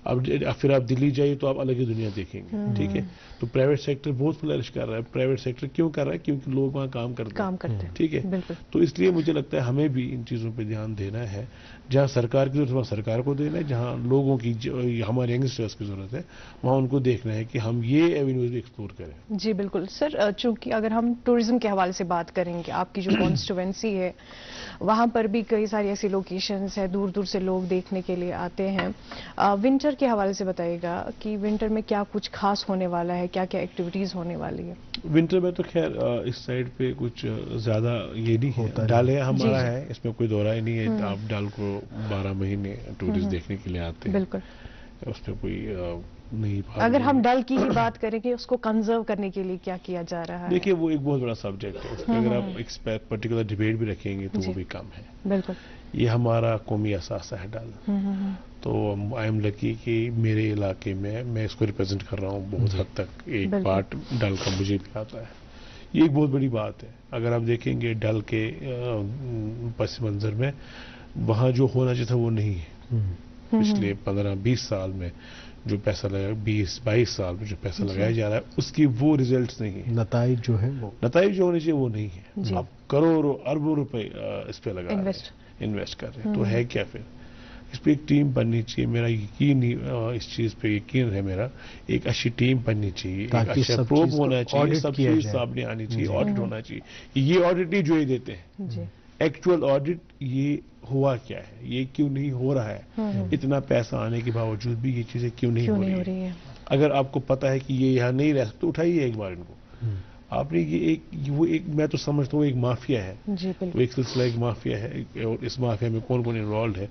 अब फिर आप दिल्ली जाइए तो आप अलग ही दुनिया देखेंगे। ठीक है, तो प्राइवेट सेक्टर बहुत फ्लरिश कर रहा है। प्राइवेट सेक्टर क्यों कर रहा है? क्योंकि लोग वहाँ काम करते हैं। ठीक है, तो इसलिए मुझे लगता है हमें भी इन चीज़ों पर ध्यान देना है। जहाँ सरकार की जरूरत है वहाँ सरकार को देना है, जहाँ लोगों की हमारे यंगस्टर्स की जरूरत है वहाँ उनको देखना है कि हम ये एवेन्यूज भी एक्सप्लोर करें। जी बिल्कुल सर, चूंकि अगर हम टूरिज्म के हवाले से बात करेंगे, आपकी जो कॉन्स्टिट्यूएंसी है वहाँ पर भी कई सारी ऐसी लोकेशंस है, दूर दूर से लोग देखने के लिए आते हैं। विंटर के हवाले से बताइएगा कि विंटर में क्या कुछ खास होने वाला है, क्या क्या एक्टिविटीज होने वाली है? विंटर में तो खैर इस साइड पे कुछ ज्यादा ये नहीं है, डाल है हमारा है, इसमें कोई दौरा ही नहीं है। आप डाल को 12 महीने टूरिस्ट देखने के लिए आते हैं, बिल्कुल, उसमें कोई نہیں. اگر ہم ڈل کی ہی بات کریں کہ اس کو کنزرو کرنے کے لیے کیا کیا جا رہا ہے؟ دیکھیے وہ ایک بہت بڑا سبجیکٹ ہے. اس پہ اگر آپ ایک پرٹیکولر ڈبیٹ بھی رکھیں گے تو وہ بھی کم ہے. بالکل. یہ ہمارا قومی اثاثہ ہے ڈل. تو آئی ایم لکی کہ میرے علاقے میں اس کو ریپرزینٹ کر رہا ہوں بہت حد تک. ایک پارٹ ڈل کا مجھے بھی آتا ہے. یہ ایک بہت بڑی بات ہے. اگر آپ دیکھیں گے ڈل کے پس منظر میں وہاں جو ہونا چاہیے تھا وہ نہیں ہے. پچھلے 15-20 سال میں جو پیسہ لگا 20-22 سال میں جو پیسہ لگایا جا رہا ہے اس کی وہ ریزلٹس نہیں ہیں. نتائج جو ہے وہ نتائج جو ہونے چاہیے وہ نہیں ہے. آپ کروڑوں اربوں روپے اس پہ لگا انویسٹ کر رہے ہیں. تو ہے کیا پھر؟ اس پہ ایک ٹیم بننی چاہیے. میرا یقین اس چیز پہ یقین ہے میرا. ایک اچھی ٹیم بننی چاہیے, ایک اچھا پروب ہونا چاہیے, سب چیز سامنے آنی چاہیے, آڈٹ ہونا چاہیے. یہ آڈٹ نہیں جو یہ دیتے ہیں, ایکچوئل آڈٹ یہ ہوا کیا ہے, یہ کیوں نہیں ہو رہا ہے, اتنا پیسہ آنے کے باوجود بھی یہ چیزیں کیوں نہیں ہو رہی ہیں. اگر آپ کو پتا ہے کہ یہ یہاں نہیں رہ سکتے اٹھائیے ایک بار ان کو. آپ نے یہ میں تو سمجھتا ہوں ایک مافیا ہے. وہ ایک سلسلہ ایک مافیا ہے. اور اس مافیا میں کون کون انوالوڈ ہے؟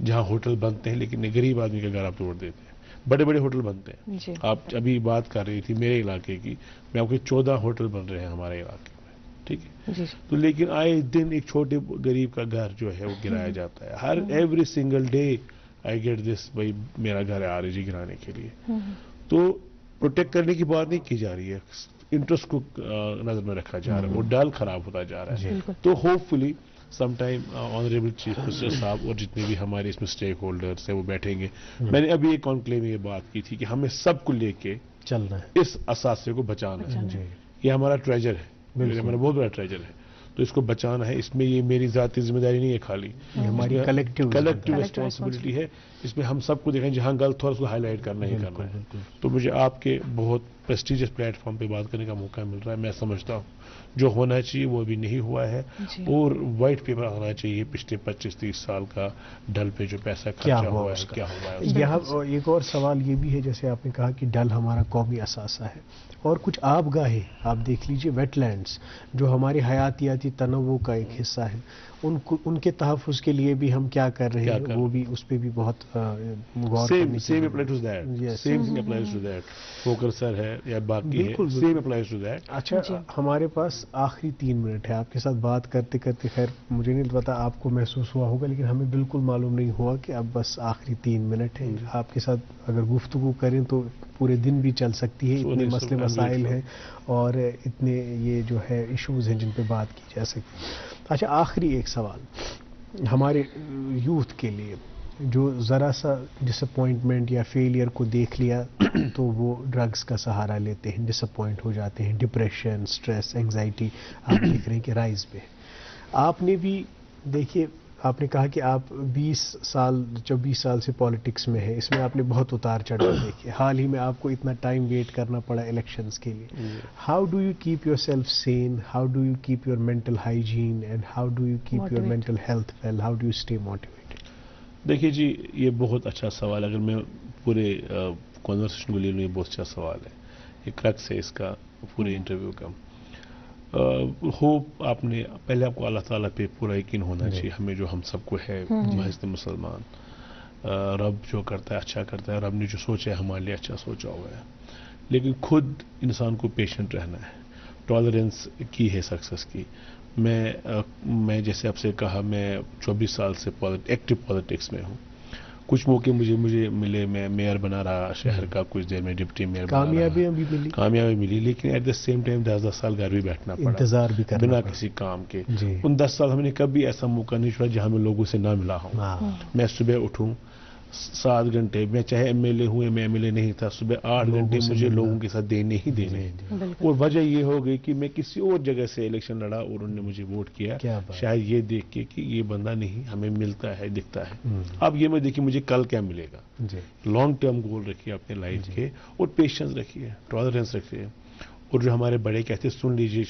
جہاں ہوٹل بنتے ہیں لیکن غریب آدمی کا گھر آپ توڑ دیتے ہیں. بڑے بڑے ہوٹل بنتے ہیں. آپ ابھی بات کر رہی تھی میرے علاقے کی, میں آپ کے 14 ہوٹل بن رہے ہیں ہمارے علاقے میں, ٹھیک ہے. تو لیکن آئے دن ایک چھوٹے غریب کا گھر جو ہے وہ گرایا جاتا ہے. ہر every single day I get this, بھائی میرا گھر آ رہی جی گرانے کے لیے. تو پروٹیکٹ کرنے کی بات نہیں کی جا رہی ہے, انٹرسٹ کو نظر میں رکھا جا رہا ہے. وہ ڈل خراب ہوتا جا رہا ہے. تو hopefully some time honourable chief minister صاحب اور جتنے بھی ہمارے اس میں اسٹیک ہولڈرس ہیں وہ بیٹھیں گے. میں نے ابھی ایک کانکلیو میں یہ بات کی تھی کہ ہمیں سب کو لے کے چلنا ہے, اس اثاثے کو بچانا ہے. یہ ہمارا ٹریجر ہے, ہمارا بہت بڑا ٹریجر ہے. تو اس کو بچانا ہے. اس میں یہ میری ذاتی ذمہ داری نہیں ہے خالی, ہماری کلیکٹیو ریسپانسبلٹی ہے. اس میں ہم سب کو دیکھیں جہاں غلط ہو اس کو ہائی لائٹ کرنا ہی کرنا ہے. تو مجھے آپ کے بہت پریسٹیجس پلیٹ فارم پہ بات کرنے کا موقع مل رہا ہے. میں سمجھتا ہوں جو ہونا چاہیے وہ بھی نہیں ہوا ہے. اور وائٹ پیپر آنا چاہیے پچھلے 25-30 سال کا ڈل پہ جو پیسہ خرچہ ہوا ہے کیا ہوا ہے. یہاں ایک اور سوال یہ بھی ہے, جیسے آپ نے کہا کہ ڈل ہمارا قومی اثاثہ ہے, اور کچھ آب گاہیں آپ دیکھ لیجئے, ویٹ لینڈز جو ہمارے حیاتیاتی تنوع کا ایک حصہ ہے, ان کے تحفظ کے لیے بھی ہم کیا کر رہے ہیں, وہ بھی اس پہ بھی بہت غور کرنے کی same applies to that. Same thing applies to that. فوکر سر ہے یا باقی ہے, same applies to that. اچھا ہمارے پاس آخری 3 منٹ ہے. آپ کے ساتھ بات کرتے کرتے خیر مجھے نہیں پتا آپ کو محسوس ہوا ہوگا, لیکن ہمیں بالکل معلوم نہیں ہوا کہ اب بس آخری 3 منٹ ہیں. آپ کے ساتھ اگر گفتگو کریں تو پورے دن بھی چل سکتی ہے. اتنے مسئلے مسائل ہیں اور اتنے یہ جو ہے ایشوز ہیں جن پہ بات کی جا سکتی ہے. اچھا آخری ایک سوال ہمارے یوتھ کے لیے, جو ذرا سا ڈس اپوائنٹمنٹ یا فیلئر کو دیکھ لیا تو وہ ڈرگز کا سہارا لیتے ہیں, ڈس اپوائنٹ ہو جاتے ہیں, ڈپریشن, اسٹریس, اینگزائٹی آپ دیکھ رہے ہیں کہ رائز پہ. آپ نے بھی دیکھیے, آپ نے کہا کہ آپ 24 سال سے پالیٹکس میں ہیں, اس میں آپ نے بہت اتار چڑھاؤ دیکھے. حال ہی میں آپ کو اتنا ٹائم ویٹ کرنا پڑا الیکشنز کے لیے. How do you keep yourself sane, how do you keep your mental hygiene, and how do you keep your mental health well, how do you stay motivated? دیکھیے جی یہ بہت اچھا سوال ہے. اگر میں پورے کانورسیشن کو لے لوں یہ بہت اچھا سوال ہے. یہ کرکس ہے اس کا پورے انٹرویو کا. ہوپ آپ نے پہلے آپ کو اللہ تعالیٰ پہ پورا یقین ہونا چاہیے, ہمیں جو ہم سب کو ہے بحث مسلمان. رب جو کرتا ہے اچھا کرتا ہے, رب نے جو سوچا ہے ہمارے لیے اچھا سوچا ہوا ہے. لیکن خود انسان کو پیشنٹ رہنا ہے, ٹالرنس کی ہے سکسیس کی. میں جیسے آپ سے کہا میں 24 سال سے ایکٹیو پالیٹکس میں ہوں. کچھ موقع مجھے ملے, میں میئر بنا رہا شہر کا, کچھ دیر میں ڈپٹی میئر کامیابی ملی, لیکن ایٹ دا سیم ٹائم 10 سال گھر بھی بیٹھنا پڑا, انتظار بھی کرنا بنا کسی کام کے. ان 10 سال ہم نے کبھی ایسا موقع نہیں چھوڑا جہاں میں لوگوں سے نہ ملا ہوں. میں صبح اٹھوں 7 گھنٹے, میں چاہے ایم ایل اے ہوں یا میں ایم ایل اے نہیں تھا, صبح 8 گھنٹے مجھے لوگوں کے ساتھ دینے ہی دینے. اور وجہ یہ ہو گئی کہ میں کسی اور جگہ سے الیکشن لڑا اور انہوں نے مجھے ووٹ کیا, شاید یہ دیکھ کے کہ یہ بندہ نہیں ہمیں ملتا ہے, دکھتا ہے. اب یہ میں دیکھیے مجھے کل کیا ملے گا. لانگ ٹرم گول رکھیے اپنے لائف کے, اور پیشنس رکھیے, ٹالرنس رکھیے. اور جو ہمارے بڑے کہتے ہیں سن لیجیے,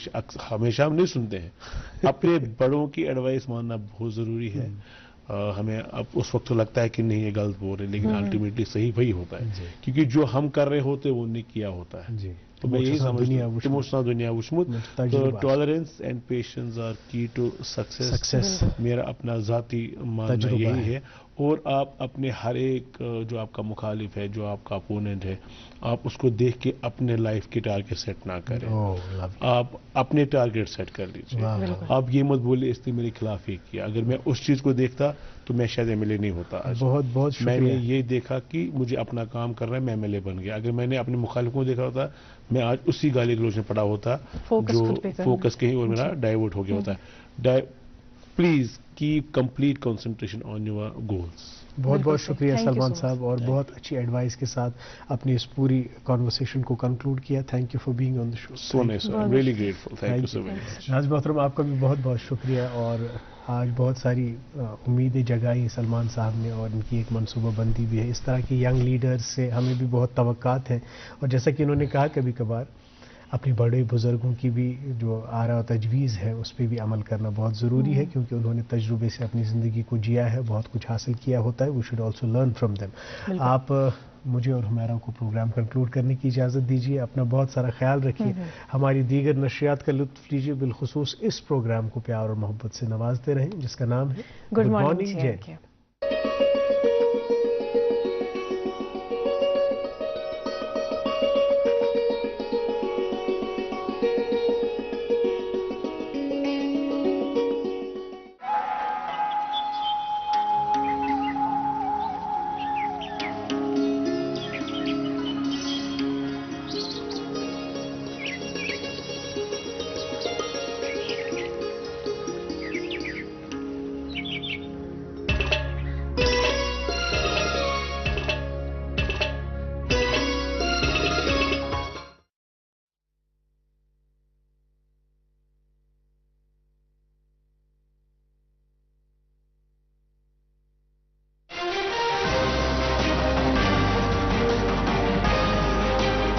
ہمیشہ ہم نہیں سنتے ہیں. اپنے بڑوں کی ایڈوائس ماننا بہت ضروری ہے. ہمیں اب اس وقت تو لگتا ہے کہ نہیں یہ غلط بول رہے, لیکن الٹیمیٹلی صحیح وہی ہوتا ہے, کیونکہ جو ہم کر رہے ہوتے وہ نہیں کیا ہوتا ہے. تو میں یہی دنیا سمجھتا ہوں تمو دنیا وچمت تو ٹالرنس اینڈ پیشنس آر کی ٹو سکسیس میرا اپنا ذاتی ماننا یہی ہے. اور آپ اپنے ہر ایک جو آپ کا مخالف ہے, جو آپ کا اپوننٹ ہے, آپ اس کو دیکھ کے اپنے لائف کی ٹارگیٹ سیٹ نہ کریں. آپ اپنے ٹارگیٹ سیٹ کر لیجیے. آپ یہ مت بولے اس نے میرے خلاف یہ کیا. اگر میں اس چیز کو دیکھتا تو میں شاید ایم ایل اے نہیں ہوتا. بہت بہت میں نے یہ دیکھا کہ مجھے اپنا کام کرنا ہے, میں ایم ایل اے بن گیا. اگر میں نے اپنے مخالف کو دیکھا ہوتا میں آج اسی گالی گلوچ میں پڑا ہوتا, جو فوکس کہیں اور میرا ڈائیورٹ ہو گیا ہوتا. Please keep complete concentration on your goals. بہت بہت شکریہ سلمان صاحب, اور بہت اچھی ایڈوائس کے ساتھ اپنی اس پوری کنورسیشن کو کنکلوڈ کیا. Thank you for being on the show. So nice, I am really grateful. Thank you so much. Naz محترم, آپ کا بھی بہت بہت شکریہ. اور آج بہت ساری امیدیں جگائی سلمان صاحب نے, اور ان کی ایک منصوبہ بندی بھی ہے. اس طرح کی ینگ لیڈرز سے ہمیں بھی بہت توقعات ہیں, اور جیسا کہ انہوں نے کہا کبھی کبھار اپنے بڑے بزرگوں کی بھی جو آراء و تجویز ہے اس پہ بھی عمل کرنا بہت ضروری ہے, کیونکہ انہوں نے تجربے سے اپنی زندگی کو جیا ہے, بہت کچھ حاصل کیا ہوتا ہے. We should also learn from them. آپ مجھے اور ہمارا کو پروگرام کنکلوڈ کرنے کی اجازت دیجیے. اپنا بہت سارا خیال رکھیے. ہماری دیگر نشریات کا لطف لیجیے. بالخصوص اس پروگرام کو پیار اور محبت سے نوازتے رہیں جس کا نام ہے گڈ مارننگ.